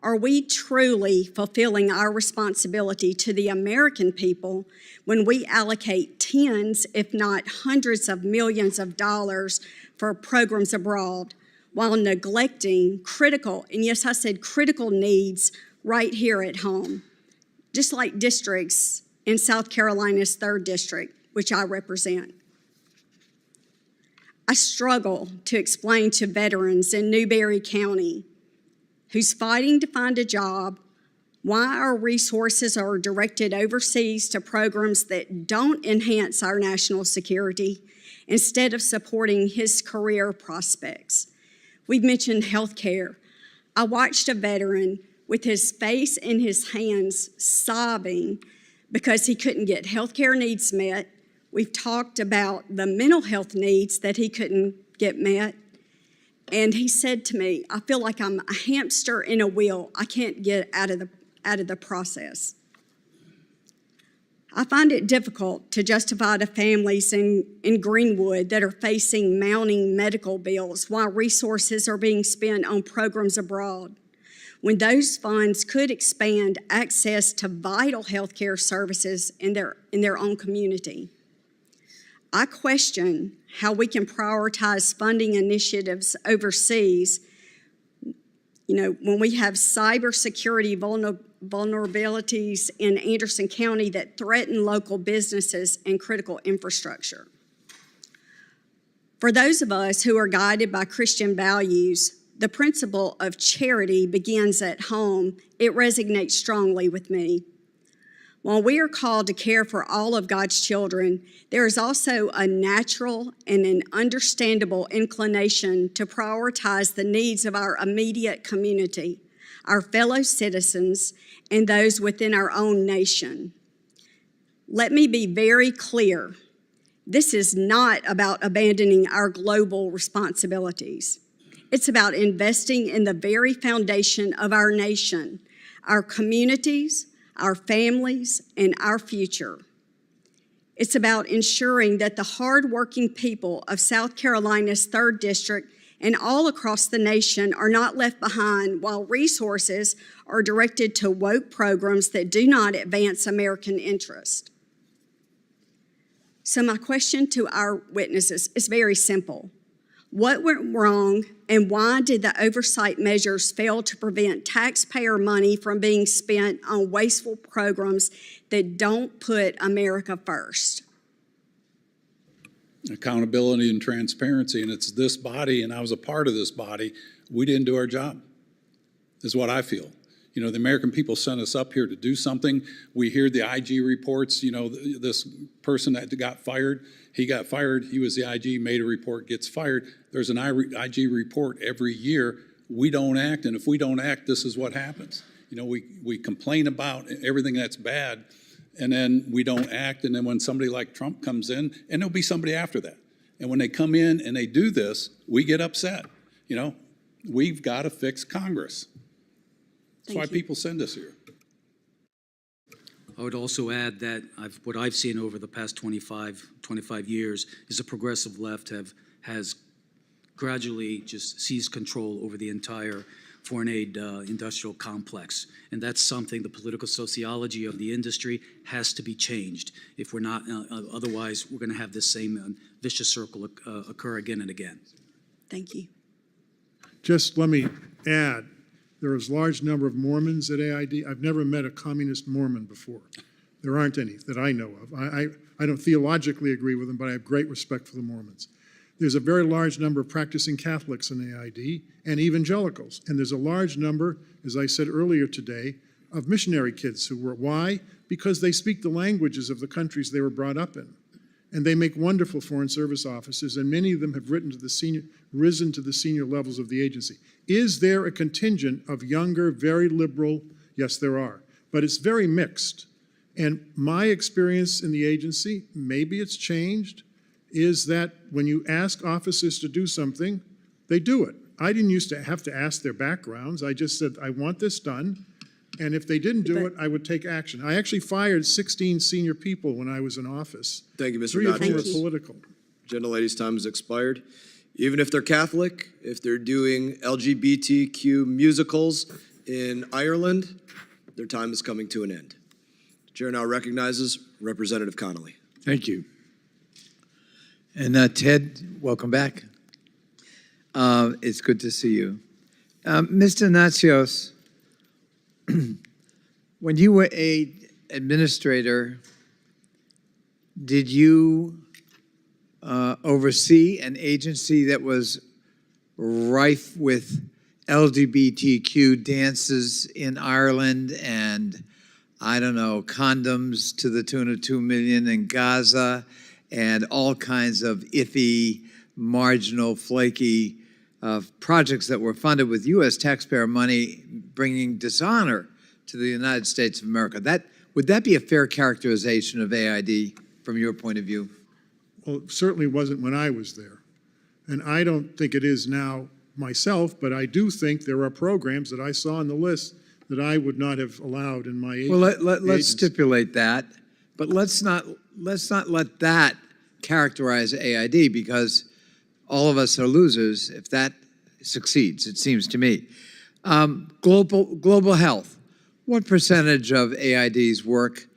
Are we truly fulfilling our responsibility to the American people when we allocate tens, if not hundreds of millions of dollars for programs abroad while neglecting critical, and yes, I said critical needs right here at home, just like districts in South Carolina's 3rd District, which I represent? I struggle to explain to veterans in Newberry County who's fighting to find a job why our resources are directed overseas to programs that don't enhance our national security instead of supporting his career prospects. We've mentioned health care. I watched a veteran with his face in his hands sobbing because he couldn't get health care needs met. We've talked about the mental health needs that he couldn't get met. And he said to me, I feel like I'm a hamster in a wheel. I can't get out of the process. I find it difficult to justify to families in Greenwood that are facing mounting medical bills while resources are being spent on programs abroad, when those funds could expand access to vital health care services in their own community. I question how we can prioritize funding initiatives overseas, when we have cybersecurity vulnerabilities in Anderson County that threaten local businesses and critical infrastructure. For those of us who are guided by Christian values, the principle of charity begins at home. It resonates strongly with me. While we are called to care for all of God's children, there is also a natural and an understandable inclination to prioritize the needs of our immediate community, our fellow citizens, and those within our own nation. Let me be very clear. This is not about abandoning our global responsibilities. It's about investing in the very foundation of our nation, our communities, our families, and our future. It's about ensuring that the hardworking people of South Carolina's 3rd District and all across the nation are not left behind while resources are directed to woke programs that do not advance American interest. So my question to our witnesses is very simple. What went wrong, and why did the oversight measures fail to prevent taxpayer money from being spent on wasteful programs that don't put America first? Accountability and transparency, and it's this body, and I was a part of this body, we didn't do our job, is what I feel. The American people sent us up here to do something. We hear the IG reports, this person that got fired, he got fired, he was the IG, made a report, gets fired. There's an IG report every year. We don't act, and if we don't act, this is what happens. We complain about everything that's bad, and then we don't act, and then when somebody like Trump comes in, and there'll be somebody after that. And when they come in and they do this, we get upset. We've got to fix Congress. That's why people send us here. I would also add that what I've seen over the past 25 years is the progressive left has gradually just seized control over the entire foreign aid industrial complex. And that's something, the political sociology of the industry has to be changed. If we're not, otherwise we're going to have this same vicious circle occur again and again. Thank you. Just let me add, there is a large number of Mormons at AID. I've never met a communist Mormon before. There aren't any that I know of. I don't theologically agree with them, but I have great respect for the Mormons. There's a very large number of practicing Catholics in AID and evangelicals. And there's a large number, as I said earlier today, of missionary kids who were, why? Because they speak the languages of the countries they were brought up in. And they make wonderful foreign service officers, and many of them have risen to the senior levels of the agency. Is there a contingent of younger, very liberal? Yes, there are, but it's very mixed. And my experience in the agency, maybe it's changed, is that when you ask officers to do something, they do it. I didn't used to have to ask their backgrounds. I just said, I want this done. And if they didn't do it, I would take action. I actually fired 16 senior people when I was in office. Thank you, Mr. 3 or 4 were Natchez. political. Gentlelady's time has expired. Even if they're Catholic, if they're doing LGBTQ musicals in Ireland, their time is coming to an end. The chair now recognizes Representative Connolly. Thank you. And Ted, welcome back. It's good to see you. Mr. Natsios, when you were a administrator, did you oversee an agency that was rife with LGBTQ dances in Ireland and, I don't know, condoms to the tune of 2 million in Gaza and all kinds of iffy, marginal, flaky projects that were funded with U.S. taxpayer money, bringing dishonor to the United States of America? Would that be a fair characterization of AID from your point of view? Well, it certainly wasn't when I was there. And I don't think it is now myself, but I do think there are programs that I saw on the list that I would not have allowed in my agency. Well, let's stipulate that, but let's not let that characterize AID, because all of us are losers if that succeeds, it seems to me. Global health. What percentage of AID's work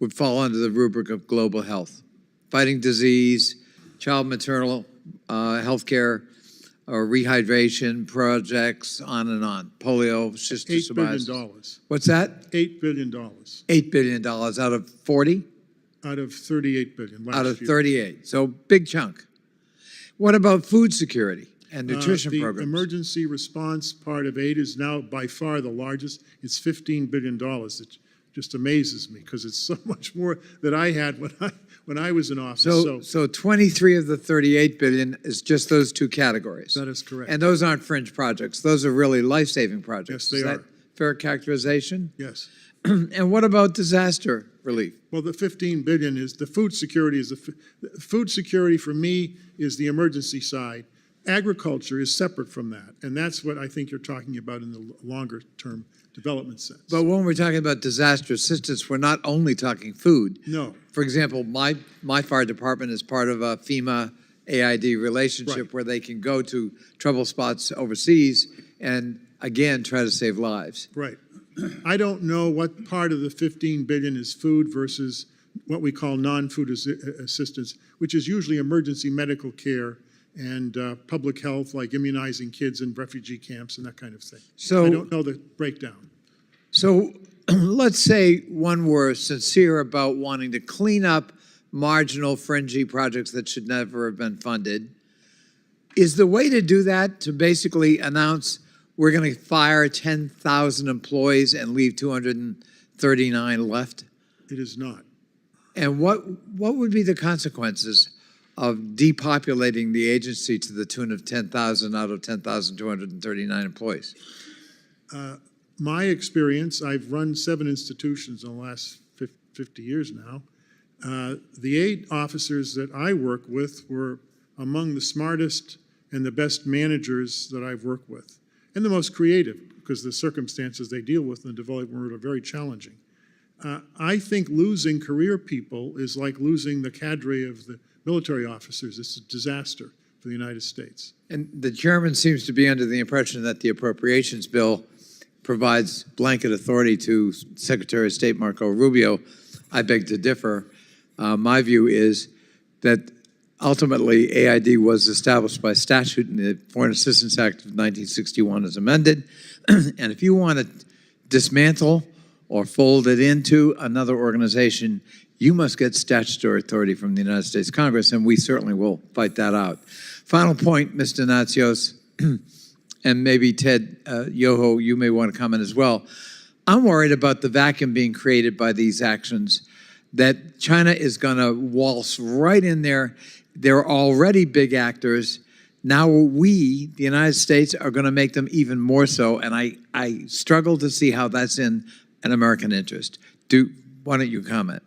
would fall under the rubric of global health? Fighting disease, child maternal health care, or rehydration projects, on and on. Polio, cystic $8 billion. fibrosis. What's that? $8 billion $8 billion out of 40? out of 38 billion last year. Out of 38, so big chunk. What about food security and nutrition The programs? emergency response part of aid is now by far the largest. It's $15 billion. It just amazes me because it's so much more than I had when I was in office. So 23 of the 38 billion is just those two categories. That is correct. And those aren't fringe projects. Those are really life-saving Yes, projects. they Is that are. fair characterization? Yes. And what about disaster relief? Well, the 15 billion is the food security. Food security for me is the emergency side. Agriculture is separate from that, and that's what I think you're talking about in the longer term development sense. But when we're talking about disaster assistance, we're not only talking food. No. For example, my fire department is part of a FEMA AID relationship Right. where they can go to trouble spots overseas and, again, try to save lives. Right. I don't know what part of the 15 billion is food versus what we call non-food assistance, which is usually emergency medical care and public health, like immunizing kids in refugee camps and that kind of thing. So- I don't know the breakdown. So let's say one were sincere about wanting to clean up marginal, fringy projects that should never have been funded. Is the way to do that to basically announce we're going to fire 10,000 employees and leave 239 left? It is not. And what would be the consequences of depopulating the agency to the tune of 10,000 out of 10,239 employees? My experience, I've run 7 institutions in the last 50 years now. The 8 officers that I work with were among the smartest and the best managers that I've worked with, and the most creative, because the circumstances they deal with in the developing world are very challenging. I think losing career people is like losing the cadre of the military officers. It's a disaster for the United States. And the chairman seems to be under the impression that the appropriations bill provides blanket authority to Secretary of State Marco Rubio. I beg to differ. My view is that ultimately AID was established by statute in the Foreign Assistance Act of 1961 as amended. And if you want to dismantle or fold it into another organization, you must get statutory authority from the United States Congress, and we certainly will fight that out. Final point, Mr. Natsios, and maybe Ted Yoho, you may want to comment as well. I'm worried about the vacuum being created by these actions, that China is going to waltz right in there. They're already big actors. Now we, the United States, are going to make them even more so, and I struggle to see how that's in an American interest. Why don't you comment?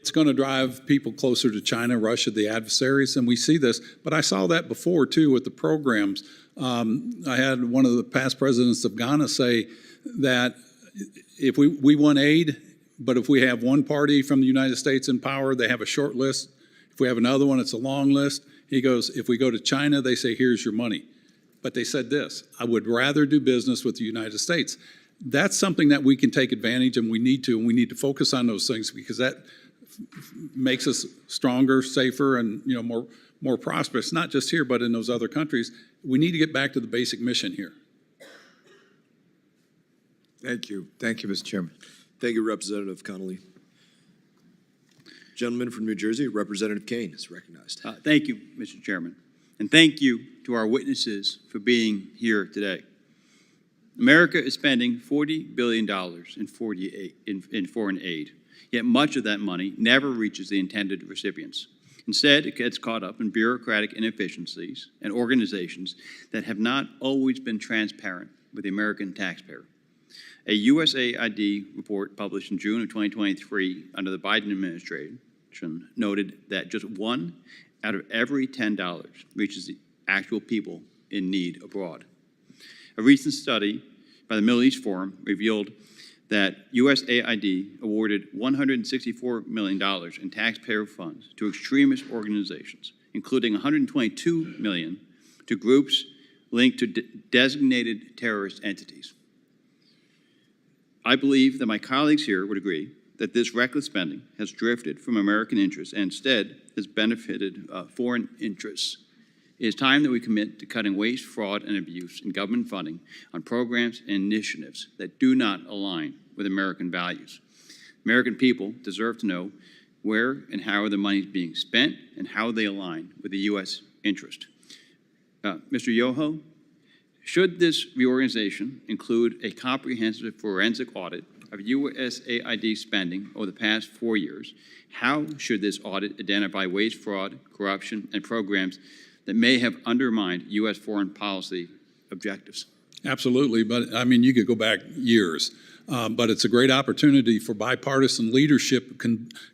It's going to drive people closer to China, Russia, the adversaries, and we see this. But I saw that before, too, with the programs. I had one of the past presidents of Ghana say that if we want aid, but if we have one party from the United States in power, they have a short list. If we have another one, it's a long list. He goes, if we go to China, they say, here's your money. But they said this, I would rather do business with the United States. That's something that we can take advantage, and we need to focus on those things, because that makes us stronger, safer, and more prosperous, not just here, but in those other countries. We need to get back to the basic mission here. Thank you. Thank you, Mr. Chairman. Thank you, Representative Connolly. Gentleman from New Jersey, Representative Kane is recognized. Thank you, Mr. Chairman. And thank you to our witnesses for being here today. America is spending $40 billion in foreign aid, yet much of that money never reaches the intended recipients. Instead, it gets caught up in bureaucratic inefficiencies and organizations that have not always been transparent with the American taxpayer. A USAID report published in June of 2023 under the Biden administration noted that just 1 out of every $10 reaches the actual people in need abroad. A recent study by the Middle East Forum revealed that USAID awarded $164 million in taxpayer funds to extremist organizations, including $122 million to groups linked to designated terrorist entities. I believe that my colleagues here would agree that this reckless spending has drifted from American interests and instead has benefited foreign interests. It is time that we commit to cutting waste, fraud, and abuse in government funding on programs and initiatives that do not align with American values. American people deserve to know where and how the money is being spent and how they align with the U.S. interest. Mr. Yoho, should this reorganization include a comprehensive forensic audit of USAID spending over the past 4 years, how should this audit identify waste, fraud, corruption, and programs that may have undermined U.S. foreign policy objectives? Absolutely, but I mean, you could go back years. But it's a great opportunity for bipartisan leadership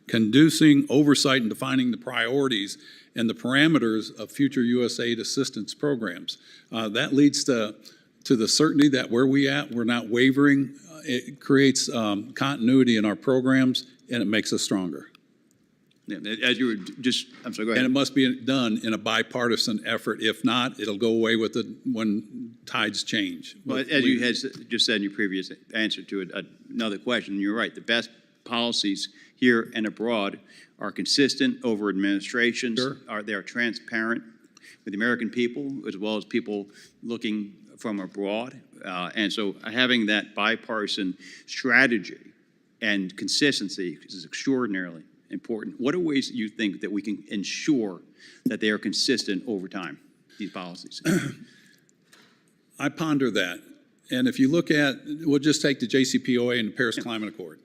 conducing oversight and defining the priorities and the parameters of future USAID assistance programs. That leads to the certainty that where we're not wavering. It creates continuity in our programs, and it makes us stronger. Yeah, as you were just, I'm sorry, go ahead. And it must be done in a bipartisan effort. If not, it'll go away with it when tides change. Well, as you had just said in your previous answer to another question, you're right. The best policies here and abroad are consistent over administrations. Sure. They are transparent with the American people as well as people looking from abroad. And so having that bipartisan strategy and consistency is extraordinarily important. What are ways you think that we can ensure that they are consistent over time, these policies? I ponder that. And if you look at, we'll just take the JCPOA and the Paris Climate Accord.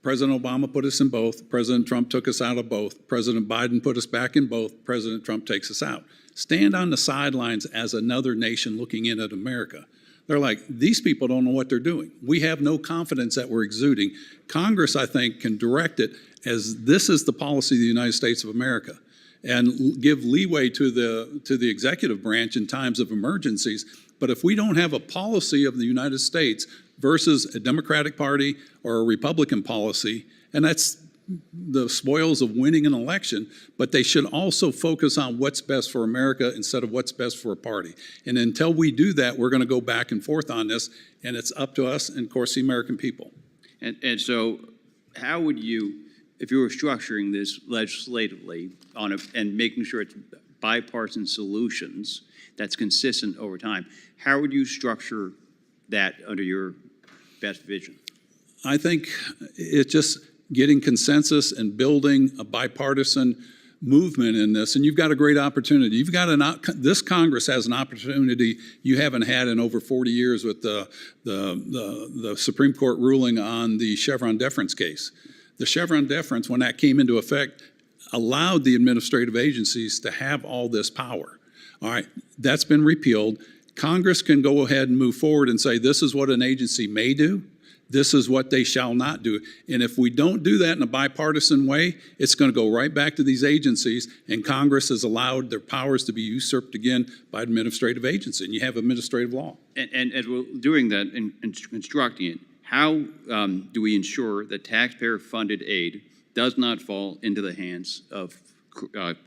President Obama put us in both. President Trump took us out of both. President Biden put us back in both. President Trump takes us out. Stand on the sidelines as another nation looking in at America. They're like, these people don't know what they're doing. We have no confidence that we're exuding. Congress, I think, can direct it as this is the policy of the United States of America and give leeway to the executive branch in times of emergencies. But if we don't have a policy of the United States versus a Democratic Party or a Republican policy, and that's the spoils of winning an election, but they should also focus on what's best for America instead of what's best for a party. And until we do that, we're going to go back and forth on this, and it's up to us and, of course, the American people. And so how would you, if you were structuring this legislatively and making sure it's bipartisan solutions that's consistent over time, how would you structure that under your best vision? I think it's just getting consensus and building a bipartisan movement in this, and you've got a great opportunity. This Congress has an opportunity you haven't had in over 40 years with the Supreme Court ruling on the Chevron deference case. The Chevron deference, when that came into effect, allowed the administrative agencies to have all this power. All right, that's been repealed. Congress can go ahead and move forward and say this is what an agency may do. This is what they shall not do. And if we don't do that in a bipartisan way, it's going to go right back to these agencies, and Congress has allowed their powers to be usurped again by administrative agency, and you have administrative law. And as we're doing that and constructing it, how do we ensure that taxpayer-funded aid does not fall into the hands of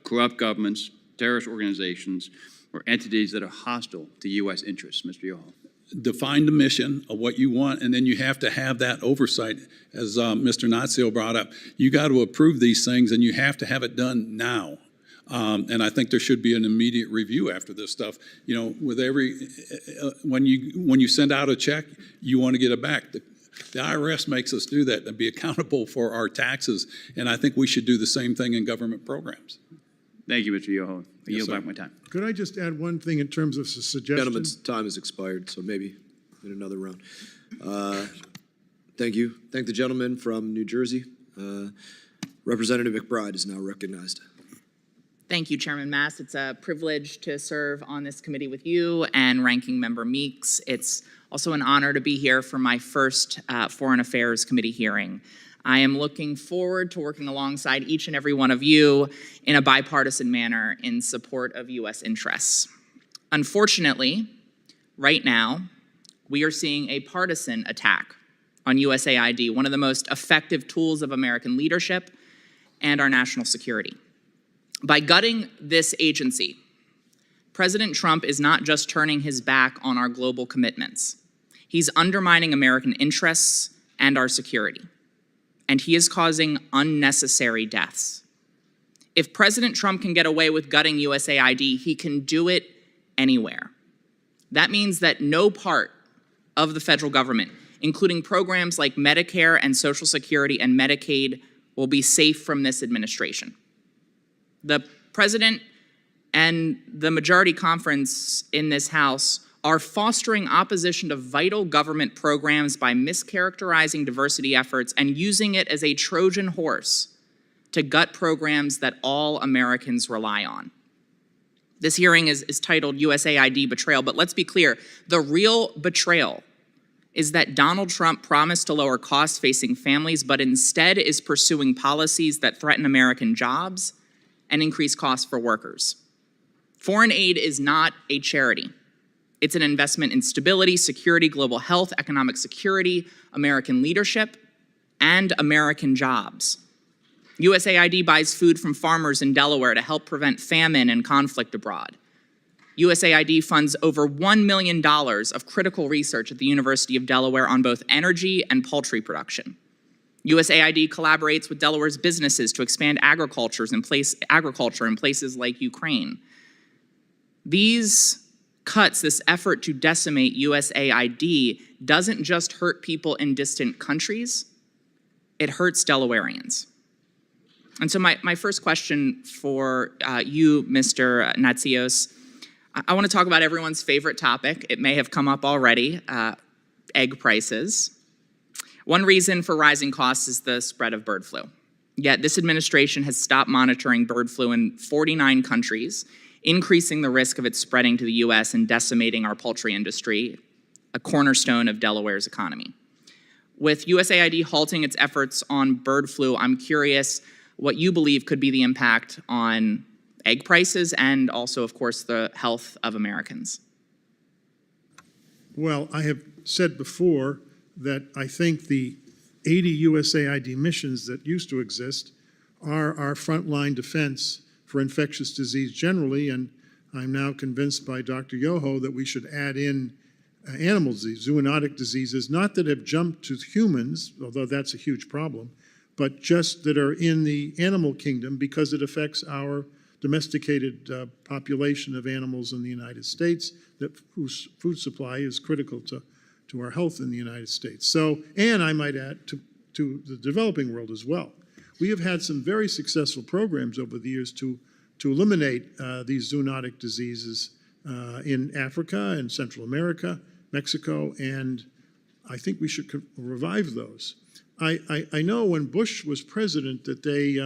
corrupt governments, terrorist organizations, or entities that are hostile to U.S. interests, Mr. Yoho? Define the mission of what you want, and then you have to have that oversight, as Mr. Nazio brought up. You got to approve these things, and you have to have it done now. And I think there should be an immediate review after this stuff. You know, with every when you send out a check, you want to get it back. The IRS makes us do that and be accountable for our taxes, and I think we should do the same thing in government programs. Thank you, Mr. Yoho. I yield back my time. Could I just add one thing in terms of suggestion? Gentleman's time has expired, so maybe in another round. Thank you. Thank the gentleman from New Jersey. Representative McBride is now recognized. Thank you, Chairman Mass. It's a privilege to serve on this committee with you and Ranking Member Meeks. It's also an honor to be here for my first Foreign Affairs Committee hearing. I am looking forward to working alongside each and every one of you in a bipartisan manner in support of U.S. interests. Unfortunately, right now, we are seeing a partisan attack on USAID, one of the most effective tools of American leadership and our national security. By gutting this agency, President Trump is not just turning his back on our global commitments. He's undermining American interests and our security. And he is causing unnecessary deaths. If President Trump can get away with gutting USAID, he can do it anywhere. That means that no part of the federal government, including programs like Medicare and Social Security and Medicaid, will be safe from this administration. The president and the majority conference in this House are fostering opposition to vital government programs by mischaracterizing diversity efforts and using it as a Trojan horse to gut programs that all Americans rely on. This hearing is titled USAID Betrayal, but let's be clear, the real betrayal is that Donald Trump promised to lower costs facing families, but instead is pursuing policies that threaten American jobs and increase costs for workers. Foreign aid is not a charity. It's an investment in stability, security, global health, economic security, American leadership, and American jobs. USAID buys food from farmers in Delaware to help prevent famine and conflict abroad. USAID funds over $1 million of critical research at the University of Delaware on both energy and poultry production. USAID collaborates with Delaware's businesses to expand agriculture in places like Ukraine. These cuts, this effort to decimate USAID, doesn't just hurt people in distant countries, it hurts Delawareans. And so my first question for you, Mr. Natsios, I want to talk about everyone's favorite topic. It may have come up already, egg prices. One reason for rising costs is the spread of bird flu. Yet this administration has stopped monitoring bird flu in 49 countries, increasing the risk of it spreading to the U.S. and decimating our poultry industry, a cornerstone of Delaware's economy. With USAID halting its efforts on bird flu, I'm curious what you believe could be the impact on egg prices and also, of course, the health of Americans. Well, I have said before that I think the 80 USAID missions that used to exist are our frontline defense for infectious disease generally, and I'm now convinced by Dr. Yoho that we should add in animal disease, zoonotic diseases, not that have jumped to humans, although that's a huge problem, but just that are in the animal kingdom because it affects our domesticated population of animals in the United States, whose food supply is critical to our health in the United States. So, and I might add to the developing world as well. We have had some very successful programs over the years to eliminate these zoonotic diseases in Africa and Central America, Mexico, and I think we should revive those. I know when Bush was president that they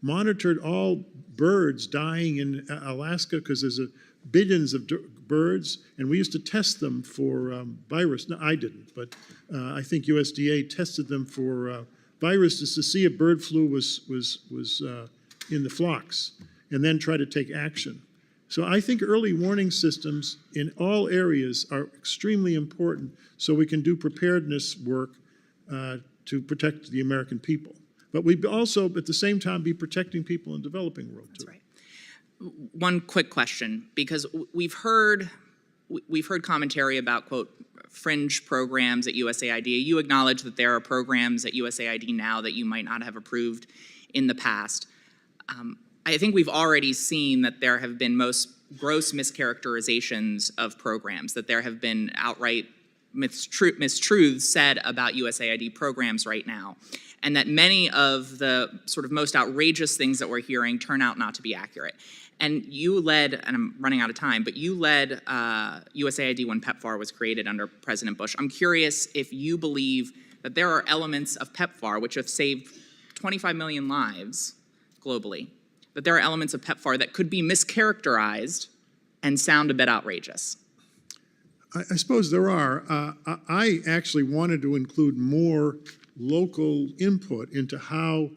monitored all birds dying in Alaska because there's a billions of birds, and we used to test them for virus. No, I didn't, but I think USDA tested them for viruses to see if bird flu was in the flocks, and then try to take action. So I think early warning systems in all areas are extremely important so we can do preparedness work to protect the American people. But we also, at the same time, be protecting people in the developing world, too. That's right. One quick question, because we've heard commentary about, quote, fringe programs at USAID. You acknowledge that there are programs at USAID now that you might not have approved in the past. I think we've already seen that there have been most gross mischaracterizations of programs, that there have been outright mistruths said about USAID programs right now, and that many of the sort of most outrageous things that we're hearing turn out not to be accurate. And you led, and I'm running out of time, but you led USAID when PEPFAR was created under President Bush. I'm curious if you believe that there are elements of PEPFAR which have saved 25 million lives globally, that there are elements of PEPFAR that could be mischaracterized and sound a bit outrageous. I suppose there are. I actually wanted to include more local input into how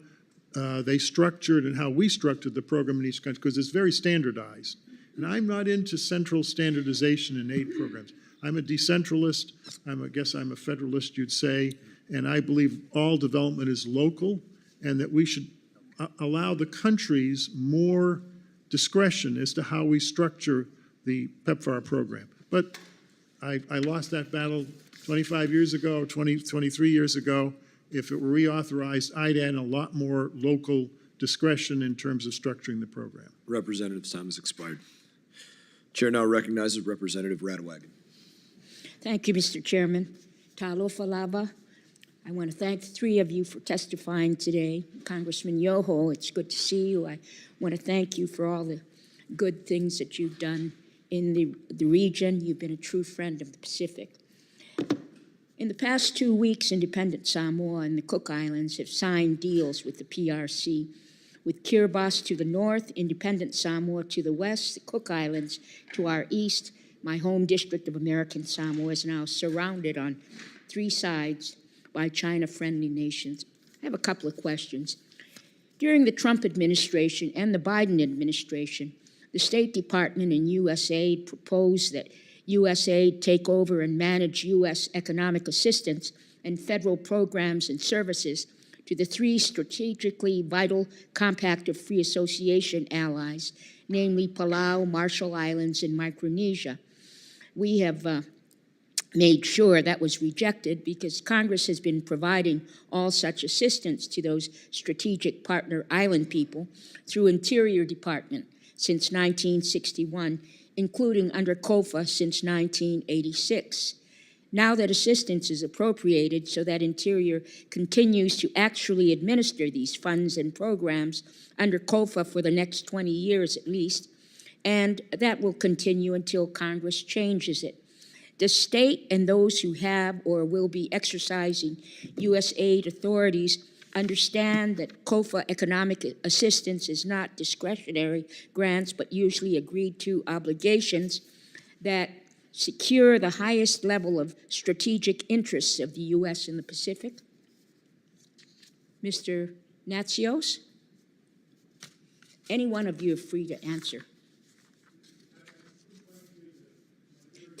they structured and how we structured the program in each country, because it's very standardized. And I'm not into central standardization in aid programs. I'm a decentralist. I guess I'm a federalist, you'd say, and I believe all development is local, and that we should allow the countries more discretion as to how we structure the PEPFAR program. But I lost that battle 25 years ago, 23 years ago. If it were reauthorized, I'd add a lot more local discretion in terms of structuring the program. Representative's time has expired. Chair now recognizes Representative Radwagen. Thank you, Mr. Chairman. Talofa lava. I want to thank the three of you for testifying today. Congressman Yoho, it's good to see you. I want to thank you for all the good things that you've done in the region. You've been a true friend of the Pacific. In the past 2 weeks, independent Samoa and the Cook Islands have signed deals with the PRC. With Kiribati to the north, independent Samoa to the west, the Cook Islands to our east, my home district of American Samoa is now surrounded on 3 sides by China-friendly nations. I have a couple of questions. During the Trump administration and the Biden administration, the State Department and USAID proposed that USAID take over and manage U.S. economic assistance and federal programs and services to the 3 strategically vital Compact of Free Association allies, namely Palau, Marshall Islands, and Micronesia. We have made sure that was rejected because Congress has been providing all such assistance to those strategic partner island people through Interior Department since 1961, including under COFA since 1986. Now that assistance is appropriated so that Interior continues to actually administer these funds and programs under COFA for the next 20 years at least, and that will continue until Congress changes it. The state and those who have or will be exercising U.S. aid authorities understand that COFA economic assistance is not discretionary grants, but usually agreed to obligations that secure the highest level of strategic interests of the U.S. in the Pacific. Mr. Natsios? Any one of you are free to answer.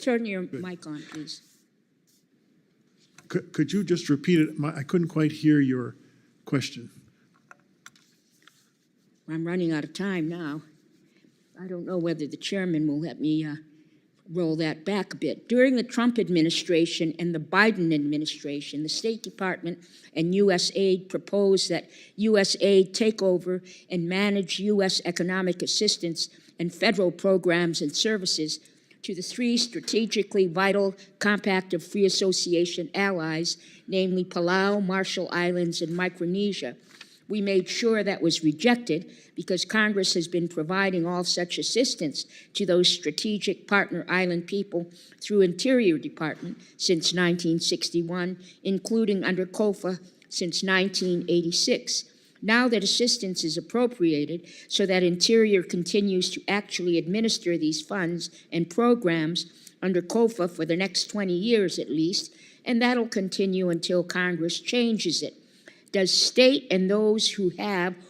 Turn your mic on, please. Could you just repeat it? I couldn't quite hear your question. I'm running out of time now. I don't know whether the chairman will let me roll that back a bit. During the Trump administration and the Biden administration, the State Department and USAID proposed that USAID take over and manage U.S. economic assistance and federal programs and services to the 3 strategically vital Compact of Free Association allies, namely Palau, Marshall Islands, and Micronesia. We made sure that was rejected because Congress has been providing all such assistance to those strategic partner island people through Interior Department since 1961, including under COFA since 1986. Now that assistance is appropriated so that Interior continues to actually administer these funds and programs under COFA for the next 20 years at least, and that'll continue until Congress changes it. Does state and those who have